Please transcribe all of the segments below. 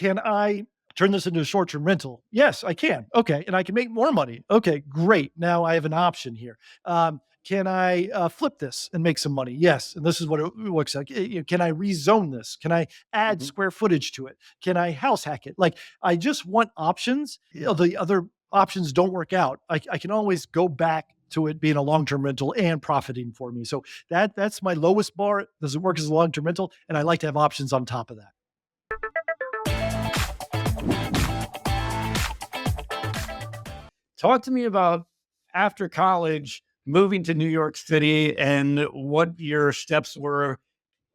can I turn this into a short-term rental? Yes, I can. Okay. And I can make more money. Okay, great. Now I have an option here. Can I flip this and make some money? Yes. And this is what it looks like. Can I rezone this? Can I add Mhm. square footage to it? Can I house hack it? Like, I just want options. The other options don't work out. I can always go back to it being a long-term rental and profiting for me. So that's my lowest bar. Does it work as a long-term rental? And I like to have options on top of that. Talk to me about after college, moving to New York City and what your steps were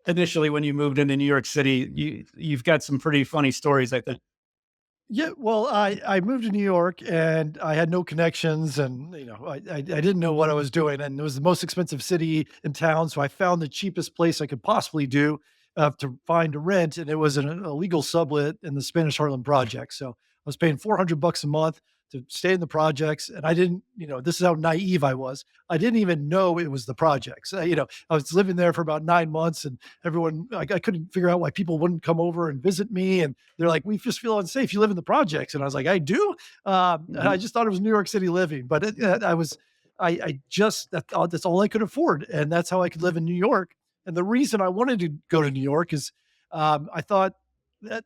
initially when you moved into New York City. You've got some pretty funny stories, I think. Yeah, well, I moved to New York and I had no connections, and I didn't know what I was doing, and it was the most expensive city in town. So I found the cheapest place I could possibly do to find a rent, and it was an illegal sublet in the Spanish Harlem project. So I was paying $400 a month to stay in the projects, and I didn't, this is how naive I was. I didn't even know it was the projects. I was living there for about 9 months, and everyone, I couldn't figure out why people wouldn't come over and visit me, and they're like, "We just feel unsafe. You live in the projects." And I was like, "I do." And I Mhm. just thought it was New York City living, but I just, that's all I could afford. And that's how I could live in New York. And the reason I wanted to go to New York is I thought that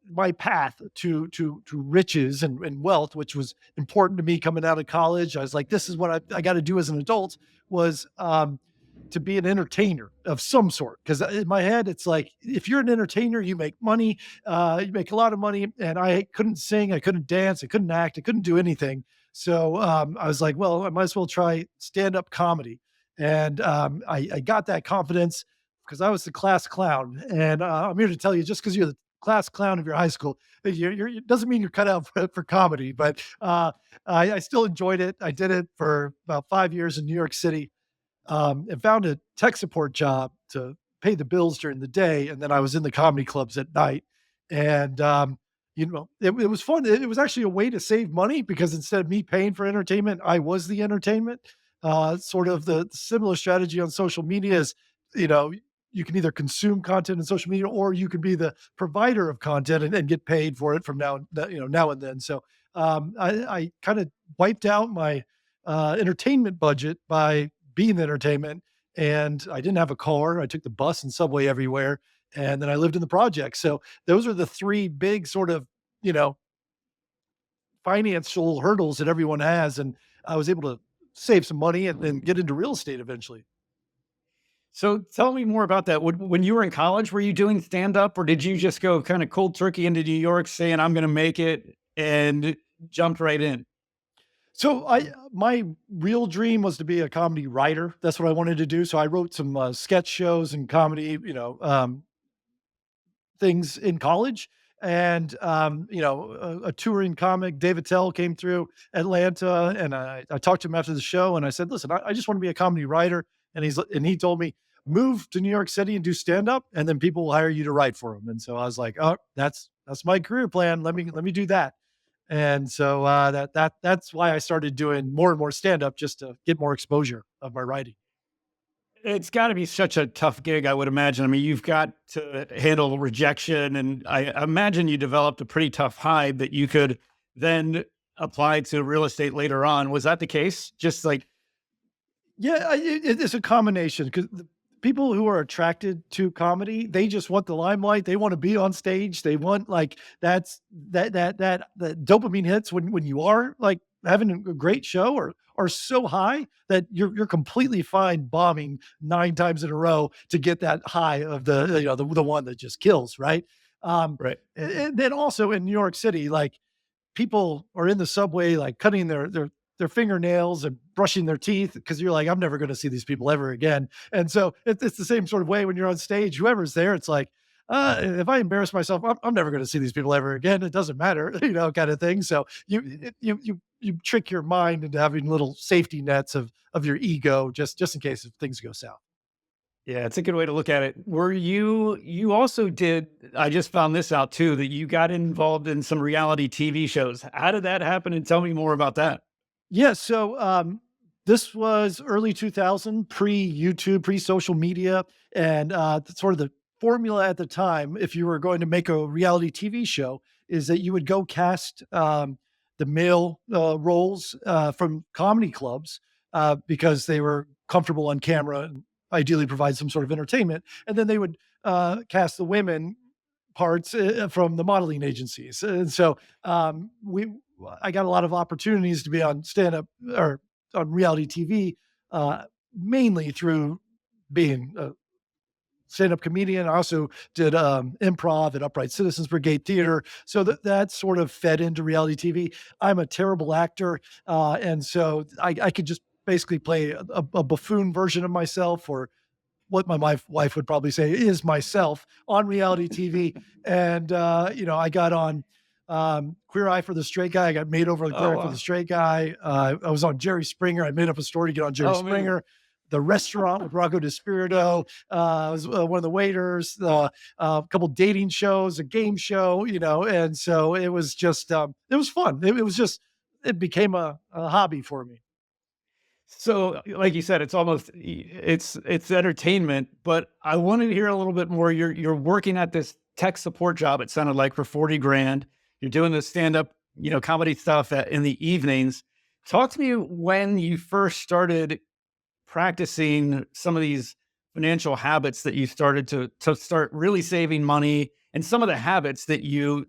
my path to riches and wealth, which was important to me coming out of college. I was like, this is what I got to do as an adult, was to be an entertainer of some sort. Because in my head, it's like, if you're an entertainer, you make money, you make a lot of money. And I couldn't sing, I couldn't dance, I couldn't act, I couldn't do anything. So I was like, well, I might as well try stand up comedy. And I got that confidence because I was the class clown. And I'm here to tell you, just because you're the class clown of your high school, it doesn't mean you're cut out for comedy. But I still enjoyed it. I did it for about 5 years in New York City, and found a tech support job to pay the bills during the day, and then I was in the comedy clubs at night. And it was fun. It was actually a way to save money because instead of me paying for entertainment, I was the entertainment. Sort of the similar strategy on social media is, you know, you can either consume content in social media or you can be the provider of content and get paid for it from now and then. So I kind of wiped out my entertainment budget by being entertainment. And I didn't have a car. I took the bus and subway everywhere. And then I lived in the project. So those are the three big sort of, you know, financial hurdles that everyone has. And I was able to save some money and then get into real estate eventually. So tell me more about that. When you were in college, were you doing stand up or did you just go kind of cold turkey into New York saying, I'm going to make it and jumped right in? So my real dream was to be a comedy writer. That's what I wanted to do. So I wrote some sketch shows and comedy, things in college. And a touring comic, David Tell, came through Atlanta, and I talked to him after the show, and I said, "Listen, I just want to be a comedy writer." And he told me, "Move to New York City and do stand up, and then people will hire you to write for them." And so I was like, "Oh, that's my career plan. Let me do that." And so that's why I started doing more and more stand up, just to get more exposure of my writing. It's got to be such a tough gig, I would imagine. I mean, you've got to handle rejection, and I imagine you developed a pretty tough hide that you could then apply to real estate later on. Was that the case? Just like, Yeah, it's a combination because the people who are attracted to comedy, they just want the limelight. They want to be on stage. They want, like, the dopamine hits when you are like having a great show or are so high that you're completely fine bombing 9 times in a row to get that high of the one that just kills, right? right. And then also in New York City, like, people are in the subway, like, cutting their fingernails and brushing their teeth because you're like, I'm never going to see these people ever again. And so it's the same sort of way when you're on stage. Whoever's there, it's like, if I embarrass myself, I'm never going to see these people ever again. It doesn't matter, kind of thing. So you trick your mind into having little safety nets of your ego, just in case if things go south. Yeah, it's a good way to look at it. You also did, I just found this out too, that you got involved in some reality TV shows. How did that happen? And tell me more about that. Yeah, so this was early 2000, pre YouTube, pre social media, and sort of the formula at the time, if you were going to make a reality TV show, is that you would go cast the male roles from comedy clubs because they were comfortable on camera and ideally provide some sort of entertainment. And then they would cast the women parts from the modeling agencies. And so I got a lot of opportunities to be on stand up or on reality TV, mainly through being a stand-up comedian. I also did improv at Upright Citizens Brigade Theater, so that sort of fed into reality TV. I'm a terrible actor, and so I could just basically play a buffoon version of myself, or what my wife would probably say is myself on reality TV. And I got on Queer Eye for the Straight Guy. I got made over the Oh, Queer Eye for the wow. Straight Guy. I was on Jerry Springer. I made up a story to get on Jerry Oh, amazing. Springer. The Restaurant with Rocco DiSpirito. I was one of the waiters. A couple dating shows, a game show, and so it was just it was fun. It was just it became a hobby for me. So, like you said, it's almost it's entertainment, but I wanted to hear a little bit more. You're working at this tech support job, it sounded like, for 40 grand. You're doing the stand-up, comedy stuff in the evenings. Talk to me when you first started practicing some of these financial habits that you started to start really saving money, and some of the habits that you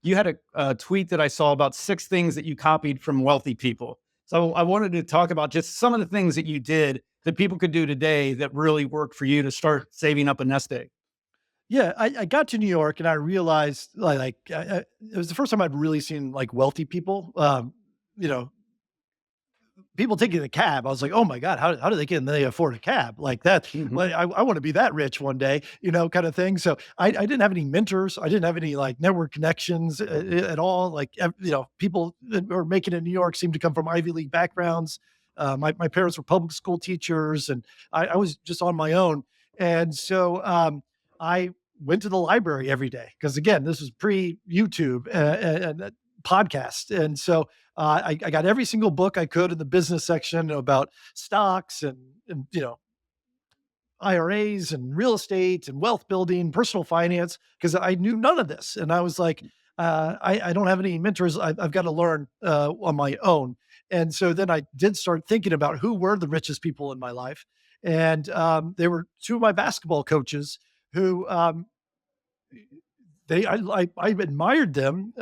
had a tweet that I saw about 6 things that you copied from wealthy people. So I wanted to talk about just some of the things that you did that people could do today that really worked for you to start saving up a nest egg. Yeah, I got to New York and I realized it was the first time I'd really seen like wealthy people. You know, People taking a cab. I was like, oh my god, how do they get? And they afford a cab like that? Mhm. Like, I want to be that rich one day, kind of thing. So I didn't have any mentors. I didn't have any like network connections at all. Like people that were making it in New York seemed to come from Ivy League backgrounds. My parents were public school teachers, and I was just on my own. And so I went to the library every day because again, this was pre YouTube and podcast, and so I got every single book I could in the business section about stocks and IRAs and real estate and wealth building, personal finance, because I knew none of this. And I was like, I don't have any mentors. I've got to learn on my own. And so then I did start thinking about who were the richest people in my life. And they were two of my basketball coaches who I admired them.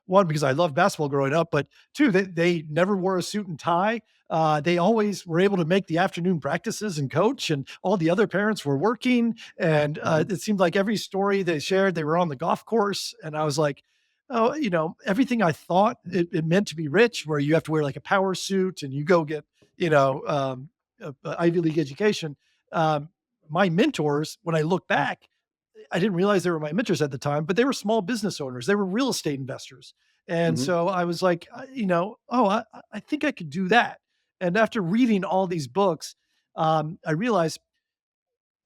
One, because I loved basketball growing up, but two, they never wore a suit and tie. They always were able to make the afternoon practices and coach, and all the other parents were working. And Mhm. it seemed like every story they shared, they were on the golf course. And I was like, oh, everything I thought it meant to be rich, where you have to wear like a power suit and you go get, a Ivy League education. Um, my mentors, when I look back, I didn't realize they were my mentors at the time, but they were small business owners. They were real estate investors. And Mhm. so I was like, oh, I think I could do that. And after reading all these books, I realized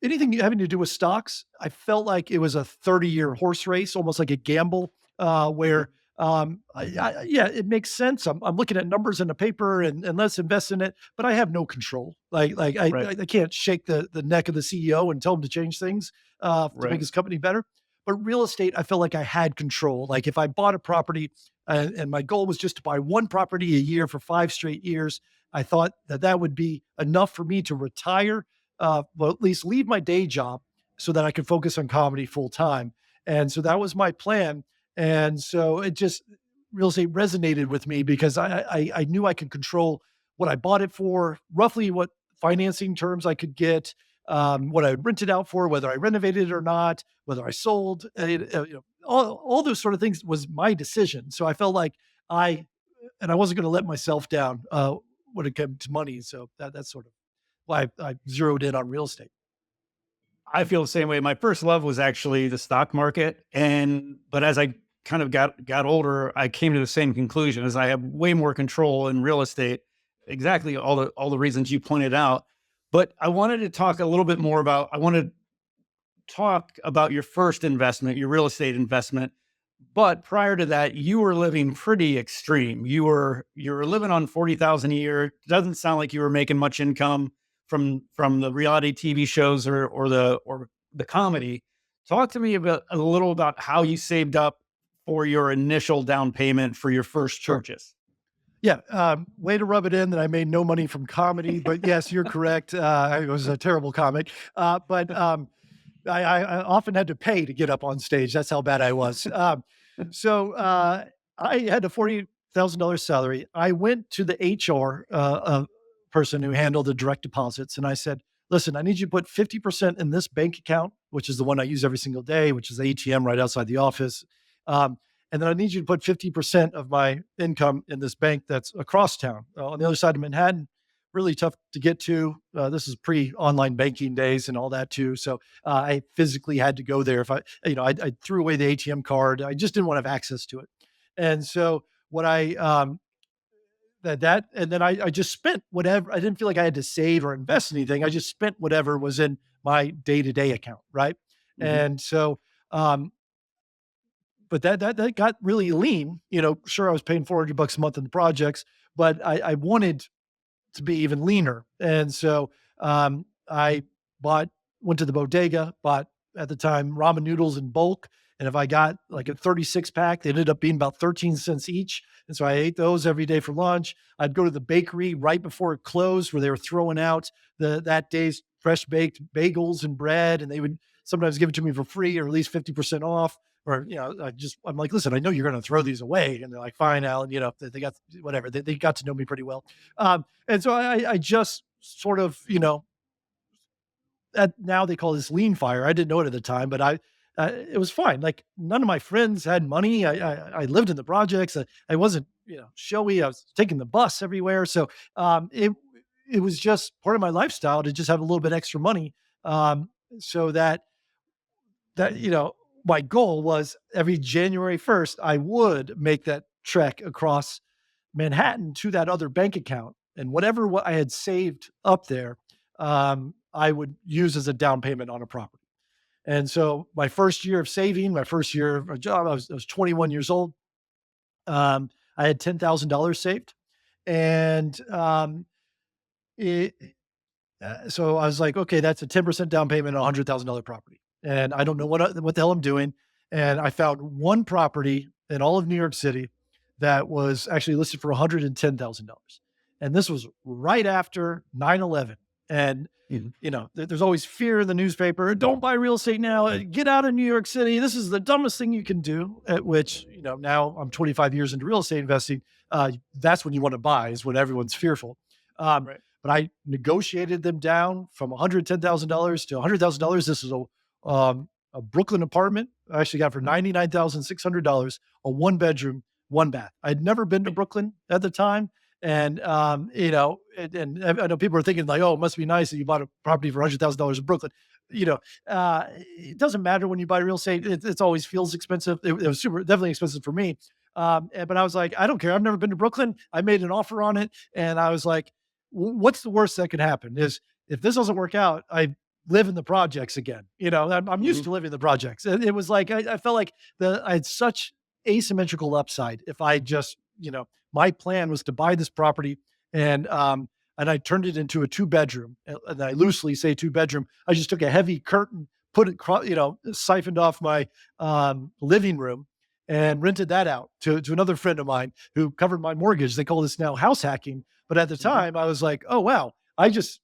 anything having to do with stocks, I felt like it was a 30-year horse race, almost like a gamble, Mhm. where yeah, it makes sense. I'm looking at numbers in the paper and let's invest in it, but I have no control. Like Right. I can't shake the neck of the CEO and tell him to change things to make Right. his company better. But real estate, I felt like I had control. Like if I bought a property and my goal was just to buy one property a year for 5 straight years, I thought that would be enough for me to retire, well, at least leave my day job so that I could focus on comedy full time. And so that was my plan. And so it just real estate resonated with me because I knew I could control what I bought it for, roughly what financing terms I could get, what I would rent it out for, whether I renovated it or not, whether I sold, all those sort of things was my decision. So I felt like I wasn't going to let myself down when it came to money. So that's sort of why I zeroed in on real estate. I feel the same way. My first love was actually the stock market, but as I kind of got older, I came to the same conclusion as I have way more control in real estate. Exactly all the reasons you pointed out. But I wanted to talk a little bit more about. I want to talk about your first investment, your real estate investment. But prior to that, you were living pretty extreme. You were living on 40,000 a year. Doesn't sound like you were making much income from the reality TV shows or the comedy. Talk to me about a little about how you saved up for your initial down payment for your first Sure. purchase. Yeah, way to rub it in that I made no money from comedy, but yes, you're correct. I was a terrible comic, but I often had to pay to get up on stage. That's how bad I was. So I had a $40,000 salary. I went to the HR person who handled the direct deposits, and I said, "Listen, I need you to put 50% in this bank account, which is the one I use every single day, which is the ATM right outside the office." Um, and then I need you to put 50% of my income in this bank that's across town on the other side of Manhattan. Really tough to get to. This is pre online banking days and all that too. So I physically had to go there. If I threw away the ATM card. I just didn't want to have access to it. And so what I, and then I just spent whatever. I didn't feel like I had to save or invest anything. I just spent whatever was in my day to day account. Right. Mhm. And so, um, but that got really lean. Sure, I was paying $400 a month in the projects, but I wanted to be even leaner. And so I bought, went to the bodega, bought at the time ramen noodles in bulk. And if I got like a 36 pack, they ended up being about 13 cents each. And so I ate those every day for lunch. I'd go to the bakery right before it closed where they were throwing out that day's fresh baked bagels and bread. And they would sometimes give it to me for free or at least 50% off. Or, I'm like, listen, I know you're going to throw these away. And they're like, fine, Alan, they got whatever. They got to know me pretty well. And so I just sort of, now they call this lean fire. I didn't know it at the time, but it was fine. Like none of my friends had money. I lived in the projects. I wasn't, showy. I was taking the bus everywhere. So it was just part of my lifestyle to just have a little bit extra money. So that, my goal was every January 1st, I would make that trek across Manhattan to that other bank account, and whatever what I had saved up there, I would use as a down payment on a property. And so my first year of saving, my first year of a job, I was 21 years old. I had $10,000 saved, and it, so I was like, okay, that's a 10% down payment on a $100,000 property. And I don't know what the hell I'm doing. And I found one property in all of New York City that was actually listed for $110,000. And this was right after 9/11. And, Mhm. there's always fear in the newspaper. Don't buy real estate now. Get out of New York City. This is the dumbest thing you can do. At which, now I'm 25 years into real estate investing. That's when you want to buy, is when everyone's fearful. Um, Right. but I negotiated them down from $110,000 to $100,000. This is a Brooklyn apartment. I actually got for $99,600, a one bedroom, one bath. I'd never been to Brooklyn at the time. And, and I know people are thinking like, oh, it must be nice that you bought a property for $100,000 in Brooklyn. You know, it doesn't matter when you buy real estate. It's always feels expensive. It was definitely expensive for me. But I was like, I don't care. I've never been to Brooklyn. I made an offer on it. And I was like, what's the worst that could happen is if this doesn't work out, I live in the projects again. I'm used Mhm. to living in the projects. And it was like I felt like I had such asymmetrical upside if I just, my plan was to buy this property and I turned it into a two bedroom. And I loosely say two bedroom. I just took a heavy curtain, put it, siphoned off my living room and rented that out to another friend of mine who covered my mortgage. They call this now house hacking. But at the Mhm. time, I was like, oh, wow, I just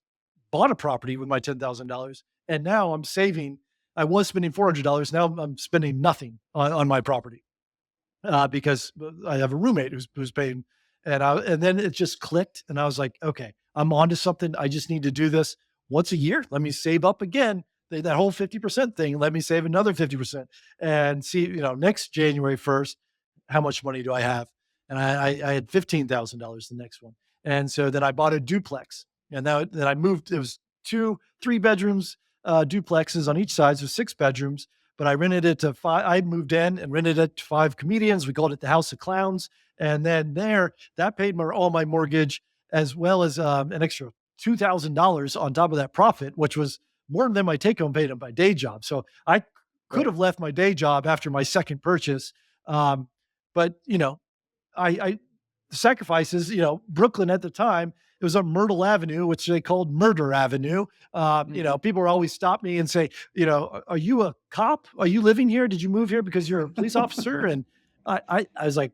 bought a property with my $10,000 and now I'm saving. I was spending $400. Now I'm spending nothing on my property because I have a roommate who's paying. And then it just clicked. And I was like, okay, I'm onto something. I just need to do this once a year. Let me save up again. That whole 50% thing, let me save another 50% and see, next January 1st, how much money do I have? And I had $15,000 the next one. And so then I bought a duplex. And then I moved, it was two, three bedrooms, duplexes on each side, so six bedrooms. But I rented it to five. I moved in and rented it to five comedians. We called it the House of Clowns. And then that paid all my mortgage as well as an extra $2,000 on top of that profit, which was more than my take home paid on my day job. So I could Right. have left my day job after my second purchase. Um, but I the sacrifices, Brooklyn at the time, It was on Myrtle Avenue, which they called Murder Avenue. Mhm. People were always stop me and say, "Are you a cop? Are you living here? Did you move here because you're a police officer?" And I was like,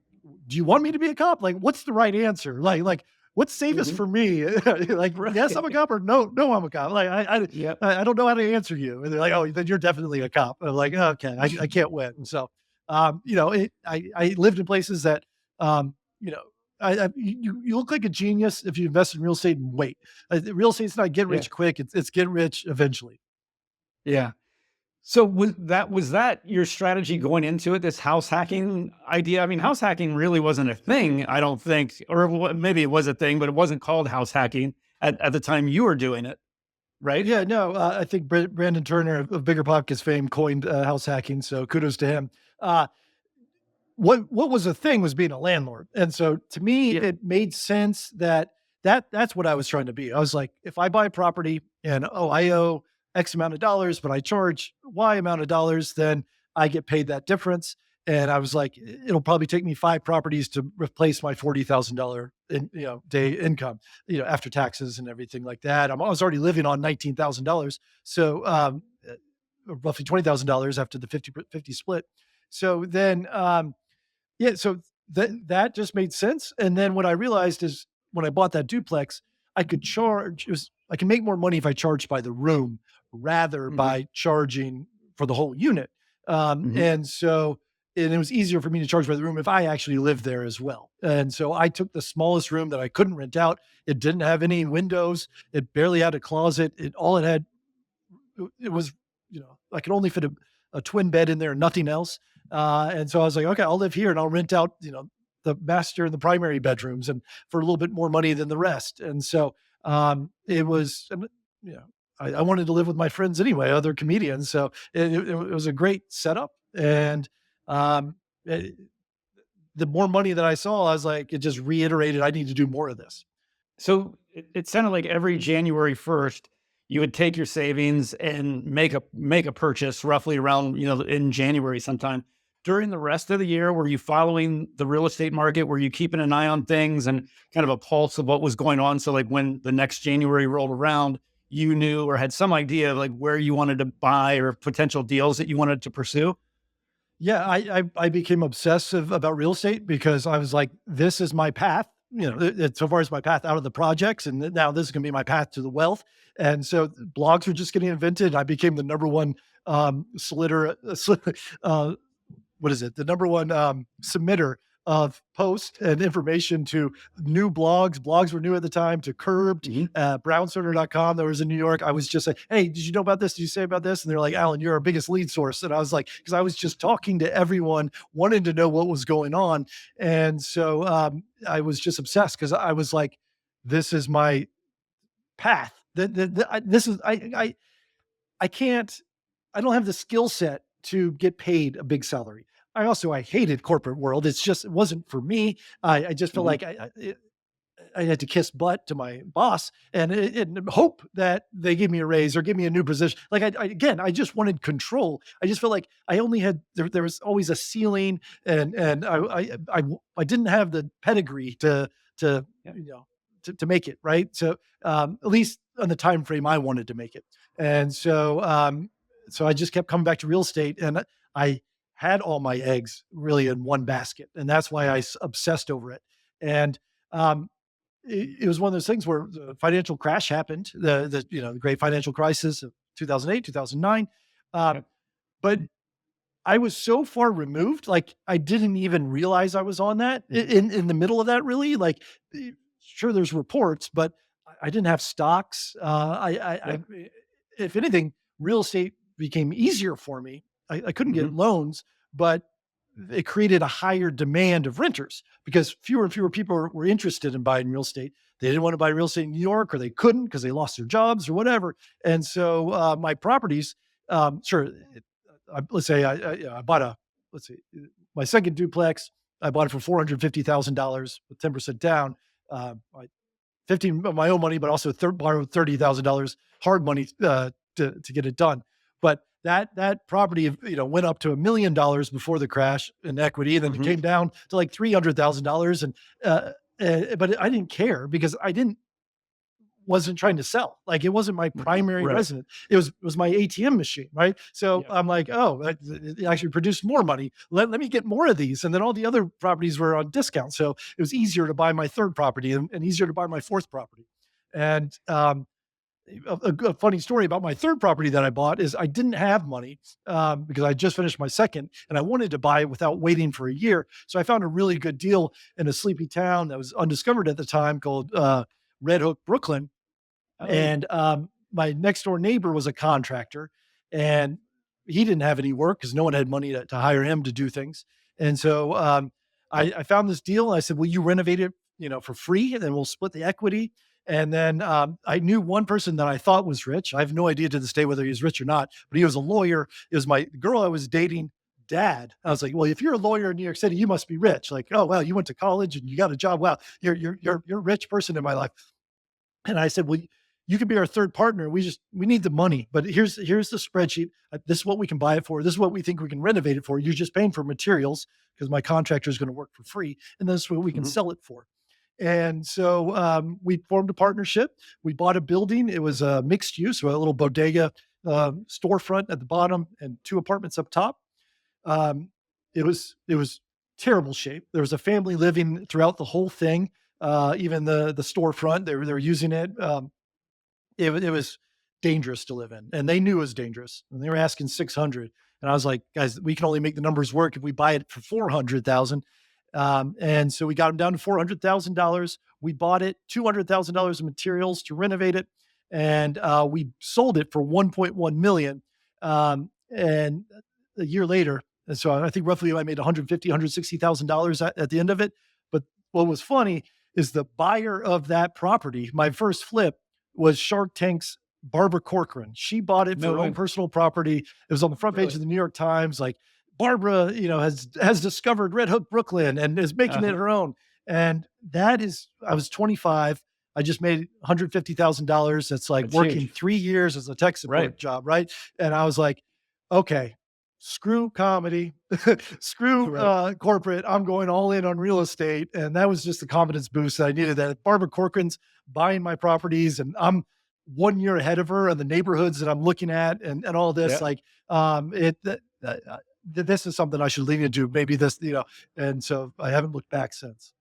"Do you want me to be a cop? Like, what's the right answer? Like, what's safest Mhm. for me? Like, yes, I'm a Right. cop, or no, no, I'm a cop. Like, Yep. I don't know how to answer you." And they're like, "Oh, then you're definitely a cop." I'm like, "Okay, I can't win." So, I lived in places that, you know, you look like a genius if you invest in real estate and wait. Real estate's not get Yeah. rich quick. It's get rich eventually. Yeah. So was that your strategy going into it, this house hacking idea? I mean, house hacking really wasn't a thing, I don't think, or maybe it was a thing, but it wasn't called house hacking at the time you were doing it, right? Yeah, no, I think Brandon Turner of Bigger Pockets fame coined house hacking. So kudos to him. Uh, what was a thing was being a landlord. And so to me, Yeah. it made sense that's what I was trying to be. I was like, if I buy property and I owe X amount of dollars, but I charge Y amount of dollars, then I get paid that difference. And I was like, it'll probably take me 5 properties to replace my $40,000 day income, after taxes and everything like that. I was already living on $19,000. So roughly $20,000 after the 50 split. So then yeah, so that just made sense, and then what I realized is when I bought that duplex, I can make more money if I charge by the room rather Hmm. by charging for the whole unit, Hmm. and it was easier for me to charge by the room if I actually lived there as well, and so I took the smallest room that I couldn't rent out. It didn't have any windows, it barely had a closet, it had it was, I could only fit a twin bed in there, nothing else. And so I was like, okay, I'll live here and I'll rent out, the master and the primary bedrooms and for a little bit more money than the rest. And so it was, you know, I wanted to live with my friends anyway, other comedians. So it was a great setup. And um, it, the more money that I saw, I was like, it just reiterated, I need to do more of this. So it sounded like every January 1st, you would take your savings and make a purchase roughly around, in January sometime. During the rest of the year, were you following the real estate market? Were you keeping an eye on things and kind of a pulse of what was going on? So like when the next January rolled around, you knew or had some idea of like where you wanted to buy or potential deals that you wanted to pursue? Yeah, I became obsessive about real estate because I was like, this is my path. So far as my path out of the projects, and now this is going to be my path to the wealth. And so blogs were just getting invented. I became the number one slitter, what is it? The number one submitter of posts and information to new blogs. Blogs were new at the time to Curbed, Hmm. brownstoner.com that was in New York. I was just like, hey, did you know about this? Did you say about this? And they're like, Alan, you're our biggest lead source. And I was like, because I was just talking to everyone, wanting to know what was going on. And so I was just obsessed because I was like, this is my path. This is, I can't I don't have the skill set to get paid a big salary. I hated corporate world. It wasn't for me. I just felt Hmm. like I had to kiss butt to my boss and hope that they give me a raise or give me a new position. Like again, I just wanted control. I just felt like I only had there was always a ceiling, and I didn't have the pedigree to Yeah. you know to make it right. So at least on the time frame I wanted to make it, and so I just kept coming back to real estate, and I had all my eggs really in one basket, and that's why obsessed over it. And um, it was one of those things where the financial crash happened, the great financial crisis of 2008, 2009. Uh, Yep. but I was so far removed, like I didn't even realize I was on that Mhm. in the middle of that. Really, like sure, there's reports, but I didn't have stocks. Yep. If anything, real estate became easier for me. I couldn't get Hmm. loans, but it created a higher demand of renters because fewer and fewer people were interested in buying real estate. They didn't want to buy real estate in New York, or they couldn't because they lost their jobs or whatever. And so my properties, sure, let's say I bought let's see, my second duplex. I bought it for $450,000 with 10% down. I 15 of my own money, but also borrowed $30,000 hard money to get it done. But that property, went up to $1 million before the crash in equity, and then it Hmm. came down to like $300,000. And but I didn't care because I didn't. wasn't trying to sell. Like, it wasn't my primary Right. residence. It was my ATM machine, right? So Yeah. I'm like, oh, it actually produced more money. Let me get more of these. And then all the other properties were on discount. So it was easier to buy my third property, and easier to buy my fourth property. And a funny story about my third property that I bought is I didn't have money, because I just finished my second, and I wanted to buy it without waiting for a year. So I found a really good deal in a sleepy town that was undiscovered at the time called Red Hook, Brooklyn. Oh, yeah. And my next door neighbor was a contractor, and he didn't have any work because no one had money to hire him to do things. And so I found this deal. And I said, "Will you renovate it, for free, and then we'll split the equity?" And then I knew one person that I thought was rich. I have no idea to this day whether he was rich or not, but he was a lawyer. It was my girl I was dating dad. I was like, "Well, if you're a lawyer in New York City, you must be rich." Like, "Oh, well, you went to college and you got a job. Wow, you're a rich person in my life." And I said, "Well, you can be our third partner. We need the money, but here's the spreadsheet. This is what we can buy it for. This is what we think we can renovate it for. You're just paying for materials because my contractor is going to work for free, and this is what we can Mhm. sell it for." And so we formed a partnership. We bought a building. It was a mixed use, so a little bodega storefront at the bottom and two apartments up top. Um, it was terrible shape. There was a family living throughout the whole thing. Even the storefront, they were using it. It was dangerous to live in, and they knew it was dangerous, and they were asking 600. And I was like, guys, we can only make the numbers work if we buy it for 400,000. And so we got them down to $400,000. We bought it, $200,000 of materials to renovate it, and we sold it for 1.1 million. And a year later, and so I think roughly I made 150, $160,000 at the end of it. But what was funny is the buyer of that property, my first flip, was Shark Tank's Barbara Corcoran. She bought it for No her own way. personal property. It was on the front page Really? of the New York Times. Like, Barbara, has discovered Red Hook, Brooklyn, and is making it Uh-huh. her own. And I was 25. I just made $150,000. That's like That's working huge. 3 years as a tech Right. support job, right? And I was like, okay, screw comedy, screw Right. corporate. I'm going all in on real estate. And that was just the confidence boost that I needed. That Barbara Corcoran's buying my properties, and I'm 1 year ahead of her in the neighborhoods that I'm looking at, and all this. Yeah. Like, this is something I should lean into. Maybe and so I haven't looked back since.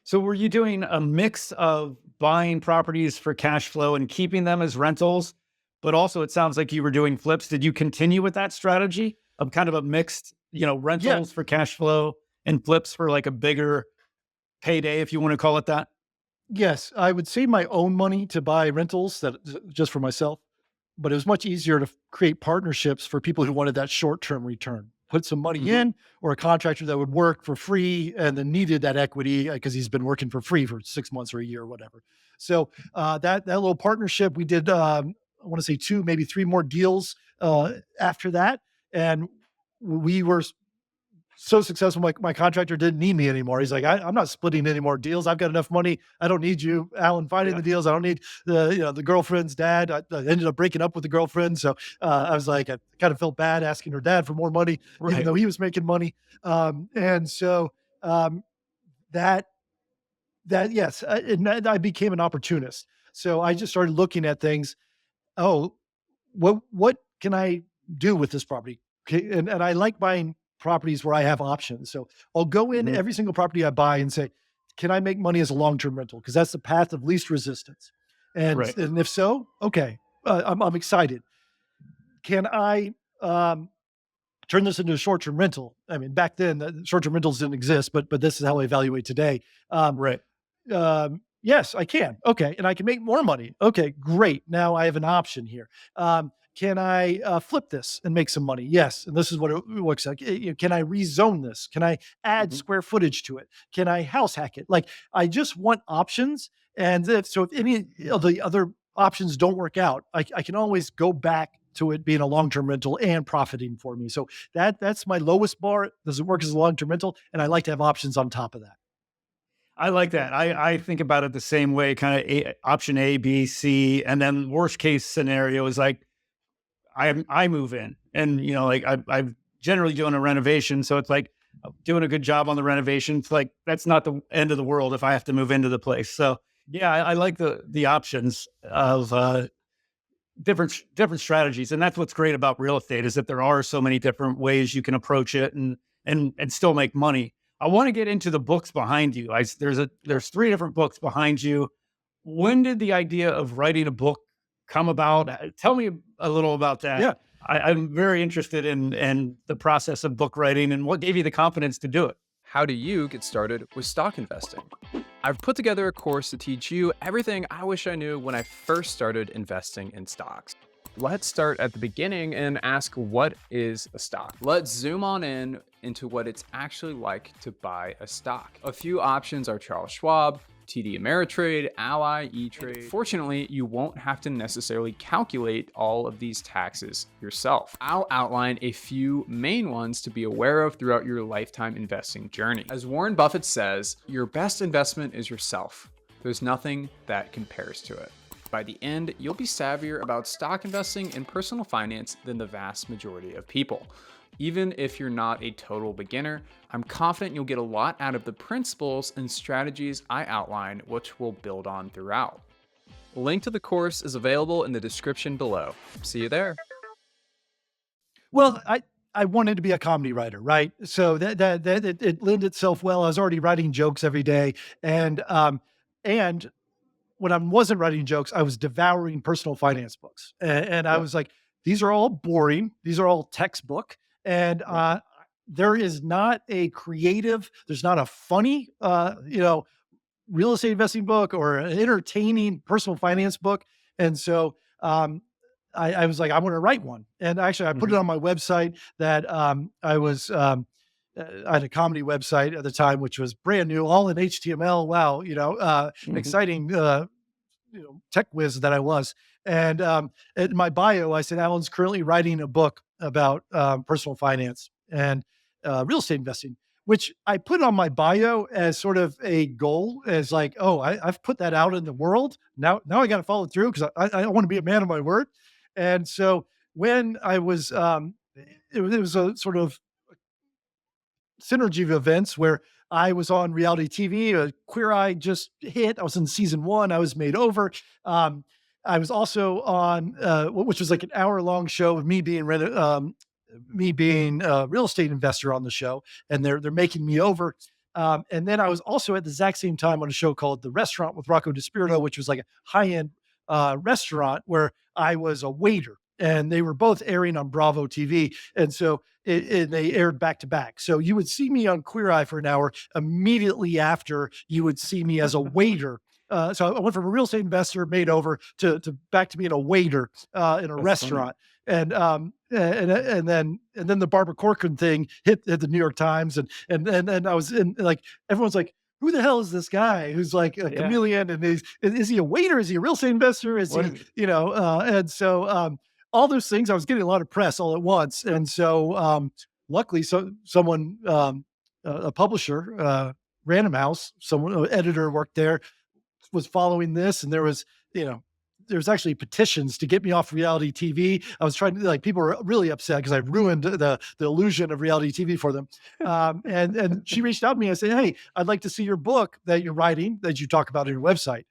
So were you doing a mix of buying properties for cash flow and keeping them as rentals? But also it sounds like you were doing flips. Did you continue with that strategy of kind of a mixed, Yeah. rentals for cash flow and flips for like a bigger payday, if you want to call it that? Yes, I would save my own money to buy rentals just for myself, but it was much easier to create partnerships for people who wanted that short-term return. Put some money Mhm. in, or a contractor that would work for free and then needed that equity because he's been working for free for 6 months or a year or whatever. So that little partnership, we did. I want to say two, maybe three more deals after that, and we were so successful. My contractor didn't need me anymore. He's like, I'm not splitting any more deals. I've got enough money. I don't need you, Alan, finding Yeah. the deals. I don't need the girlfriend's dad. I ended up breaking up with the girlfriend. So I was like, I kind of felt bad asking her dad for more money, even Right. though he was making money. And so um, that yes, and that I became an opportunist. So I just started looking at things. Oh, what can I do with this property? Okay, and I like buying properties where I have options. So I'll go in Mhm. every single property I buy and say, can I make money as a long-term rental? Because that's the path of least resistance. And Right. and if so, okay, I'm excited. Can I turn this into a short-term rental? I mean, back then, short-term rentals didn't exist, but this is how I evaluate today. Um, Right. yes, I can. Okay. And I can make more money. Okay, great. Now I have an option here. Can I flip this and make some money? Yes. And this is what it looks like. Can I rezone this? Can I add Mhm. square footage to it? Can I house hack it? Like, I just want options. And if any of the other options don't work out, I can always go back to it being a long-term rental and profiting for me. So that's my lowest bar. Does it work as a long-term rental? And I like to have options on top of that. I like that. I think about it the same way, kind of option A, B, C, and then worst case scenario is like I move in, and like I'm generally doing a renovation, so it's like doing a good job on the renovation. It's like that's not the end of the world if I have to move into the place. So Yeah, I like the options of different strategies, and that's what's great about real estate is that there are so many different ways you can approach it and still make money. I want to get into the books behind you. There's three different books behind you. When did the idea of writing a book come about? Tell me a little about that. Yeah. I'm very interested in the process of book writing and what gave you the confidence to do it. How do you get started with stock investing? I've put together a course to teach you everything I wish I knew when I first started investing in stocks. Let's start at the beginning and ask, what is a stock? Let's zoom on in into what it's actually like to buy a stock. A few options are Charles Schwab, TD Ameritrade, Ally, E-Trade. Fortunately, you won't have to necessarily calculate all of these taxes yourself. I'll outline a few main ones to be aware of throughout your lifetime investing journey. As Warren Buffett says, your best investment is yourself. There's nothing that compares to it. By the end, you'll be savvier about stock investing and personal finance than the vast majority of people. Even if you're not a total beginner, I'm confident you'll get a lot out of the principles and strategies I outline, which we'll build on throughout. A link to the course is available in the description below. See you there. Well, I wanted to be a comedy writer, right? So that it lent itself well. I was already writing jokes every day, and when I wasn't writing jokes, I was devouring personal finance books, and I Yeah. was like, these are all boring. These are all textbook, and Right. there is not a creative. There's not a funny, real estate investing book or an entertaining personal finance book. And so I was like, I want to write one. And actually, I put it Mhm. on my website that I had a comedy website at the time, which was brand new, all in HTML. Wow, Mhm. exciting, tech whiz that I was. And in my bio, I said, Alan's currently writing a book about personal finance and real estate investing, which I put on my bio as sort of a goal, as like, oh, I've put that out in the world. Now I got to follow through because I want to be a man of my word. And so when I was, it was a sort of synergy of events where I was on reality TV. Queer Eye just hit. I was in season one. I was made over. Um, I was also on, which was like an hour long show of me being a real estate investor on the show, and they're making me over. And then I was also at the exact same time on a show called The Restaurant with Rocco DiSpirito, which was like a high end restaurant where I was a waiter. And they were both airing on Bravo TV. And so they aired back to back. So you would see me on Queer Eye for an hour. Immediately after, you would see me as a waiter. So I went from a real estate investor made over to back to being a waiter in a That's funny. restaurant. And then the Barbara Corcoran thing hit the New York Times, and I was in, like, everyone's like, who the hell is this guy who's like a Yeah. chameleon, and is he a waiter, is he a real estate investor, is What he, is it? and so all those things. I was getting a lot of press all at once, and so luckily, someone, a publisher, Random House, someone, an editor worked there, was following this, and you know, there was actually petitions to get me off reality TV. I was trying to, like, people were really upset because I ruined the illusion of reality TV for them. And she reached out to me and said, "Hey, I'd like to see your book that you're writing that you talk about on your website."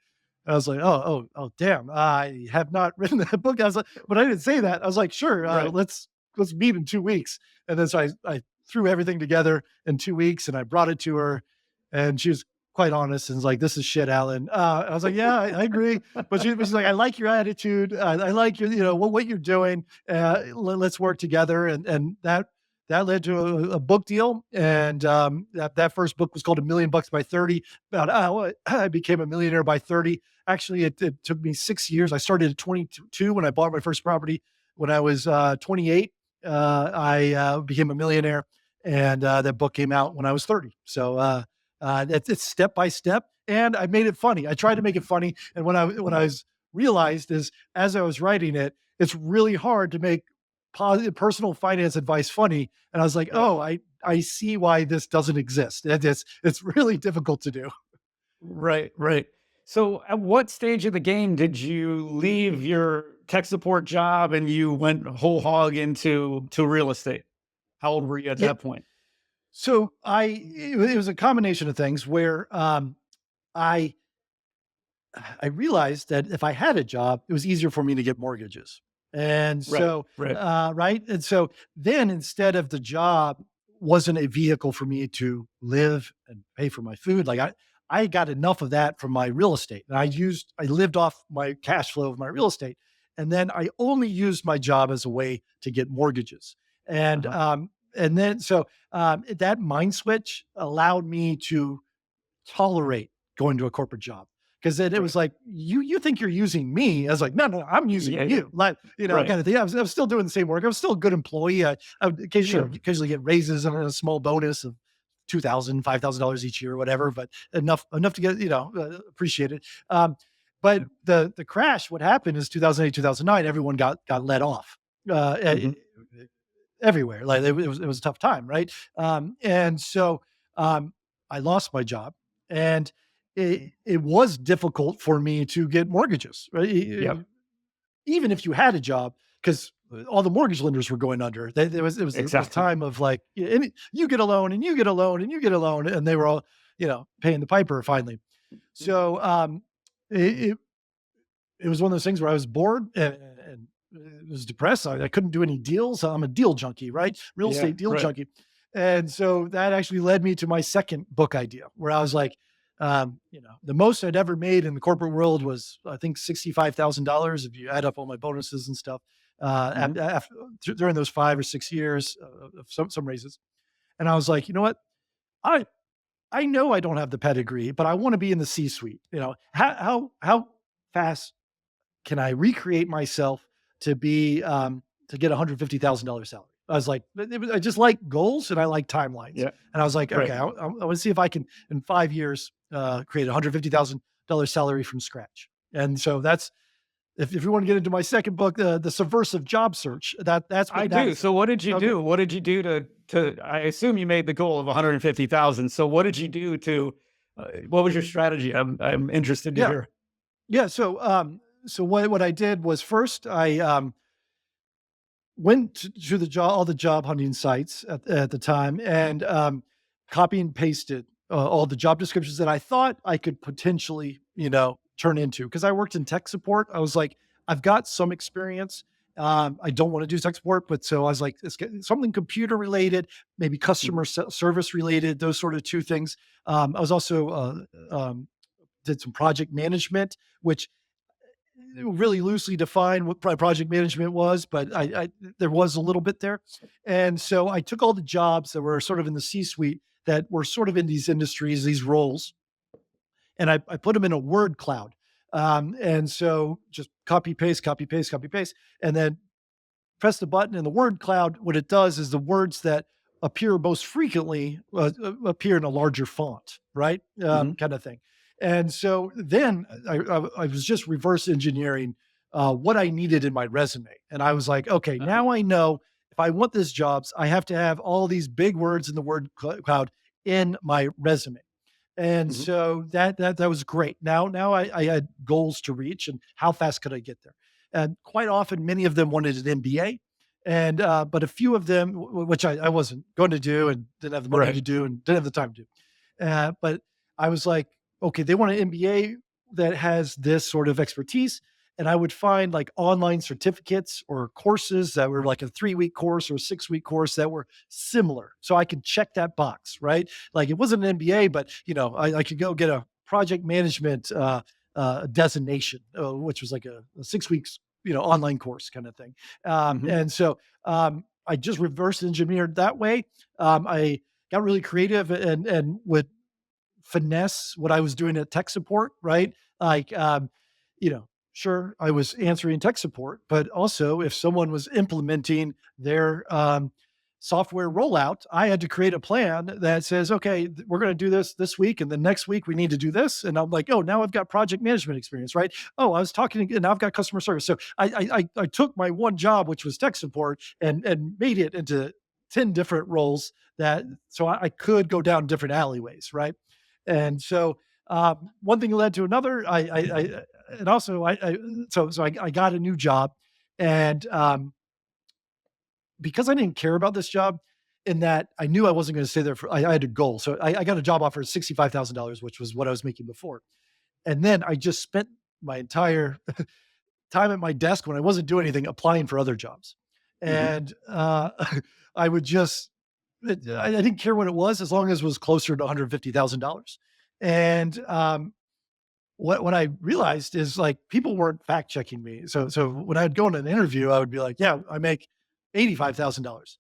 I was like, oh, damn! I have not written that book. I was like, but I didn't say that. I was like, sure, Right. let's meet in 2 weeks. And then so I threw everything together in 2 weeks, and I brought it to her, and she was quite honest and was like, "This is shit, Alan." I was like, "Yeah, I agree," but she's like, "I like your attitude. I like your, what you're doing. Let's work together." And that led to a book deal. And that first book was called $1,000,000 by 30. About I became a millionaire by 30. Actually, it took me 6 years. I started at 22 when I bought my first property. When I was 28, I became a millionaire, and that book came out when I was 30. So it's step by step, and I made it funny. I tried to make it funny, and when I was realized is, as I was writing it, it's really hard to make positive personal finance advice funny. And I was like, Yep. oh, I see why this doesn't exist. It's really difficult to do. Right, right. So, at what stage of the game did you leave your tech support job and you went whole hog into real estate? How old were you at Yeah. that point? So it was a combination of things where I I realized that if I had a job, it was easier for me to get mortgages. And Right. so, Right. right. And so then instead of the job wasn't a vehicle for me to live and pay for my food, like I got enough of that from my real estate. And I lived off my cash flow of my real estate. And then I only used my job as a way to get mortgages. And, Uh-huh. um, and then, so that mind switch allowed me to tolerate going to a corporate job. Because then it Right. was like, you think you're using me? I was like, no, no, I'm using Yeah. Yeah. you. Like, Right. kind of thing. I was still doing the same work. I was still a good employee. I would occasionally, Sure. occasionally get raises and a small bonus of $2,000, $5,000 each year, or whatever, but enough to get, appreciated. But the crash, what happened is 2008, 2009, everyone got let off. Hmm. Everywhere. Like it was a tough time, right? And so um, I lost my job, and it was difficult for me to get mortgages, right? Yep. Even if you had a job, because all the mortgage lenders were going under. It was this Exactly. time of like, and you get a loan, and you get a loan, and you get a loan, and they were all paying the piper finally. So it, it was one of those things where I was bored and was depressed. I couldn't do any deals. I'm a deal junkie, right? Real Yeah. estate deal Right. junkie. And so that actually led me to my second book idea, where I was like, the most I'd ever made in the corporate world was, I think, $65,000 if you add up all my bonuses and stuff. Hmm. During those 5 or 6 years of some raises, and I was like, you know what, I I know I don't have the pedigree, but I want to be in the C-suite. How fast can I recreate myself to get $150,000 salary? I was like, I just like goals and I like timelines. Yeah. And I was like, Right. okay, I want to see if I can in 5 years create a $150,000 salary from scratch. And so that's if you want to get into my second book, the subversive job search. That's I what that do. is So about. what did you Okay. do? What did you do to I assume you made the goal of 150,000. So what did you do to what was your strategy? I'm interested to Yeah. hear. Yeah. So what I did was first I went to the job all the job hunting sites at the time and copy and pasted all the job descriptions that I thought I could potentially, turn into. Because I worked in tech support. I was like, I've got some experience. I don't want to do tech support, but so I was like, something computer related, maybe Mhm. customer service related, those sort of two things. I was also did some project management, which really loosely define what project management was, but I there was a little bit there. And so I took all the jobs that were sort of in the C-suite that were sort of in these industries, these roles, and I put them in a word cloud. And so just copy, paste, copy, paste, copy, paste, and then press the button in the word cloud. What it does is the words that appear most frequently appear in a larger font, right? Mhm. Kind of thing. And so then I was just reverse engineering what I needed in my resume. And I was like, okay, Uh-huh. now I know if I want this jobs, I have to have all these big words in the word cloud in my resume. And Mhm. so that was great. Now I had goals to reach and how fast could I get there? And quite often, many of them wanted an MBA, and but a few of them, which I wasn't going to do and didn't have the money Right. to do and didn't have the time to do. But I was like, okay, they want an MBA that has this sort of expertise. And I would find like online certificates or courses that were like a 3 week course or a 6 week course that were similar. So I could check that box, right? Like it wasn't an MBA, but I could go get a project management designation, which was like a 6 weeks, online course kind of thing. Mhm. And so I just reverse engineered that way. I got really creative and would finesse what I was doing at tech support, right? Like, sure, I was answering tech support, but also if someone was implementing their software rollout, I had to create a plan that says, okay, we're going to do this week, and the next week we need to do this. And I'm like, oh, now I've got project management experience, right? Oh, I was talking, and now I've got customer service. So I took my one job, which was tech support, and made it into 10 different roles that so I could go down different alleyways, right? And so one thing led to another. And also I got a new job, and because I didn't care about this job, in that I knew I wasn't going to stay there for. I had a goal, so I got a job offer of $65,000, which was what I was making before. And then I just spent my entire time at my desk when I wasn't doing anything applying for other jobs. Mhm. And I would just, I didn't care what it was as long as it was closer to $150,000. And what I realized is like people weren't fact checking me. So when I'd go in an interview, I would be like, yeah, I make $85,000.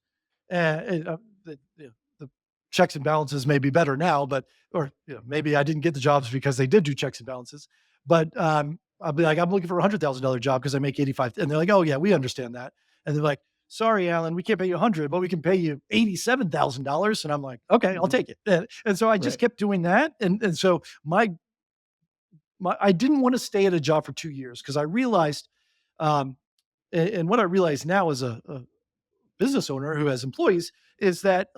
The checks and balances may be better now, but or maybe I didn't get the jobs because they did do checks and balances. But I'll be like, I'm looking for $100,000 job because I make 85, and they're like, oh yeah, we understand that. And they're like, sorry, Alan, we can't pay you 100, but we can pay you $87,000. And I'm like, okay, I'll Mhm. take it. And so I just Right. kept doing that, and so I didn't want to stay at a job for 2 years because I realized, um, and what I realize now as a business owner who has employees is that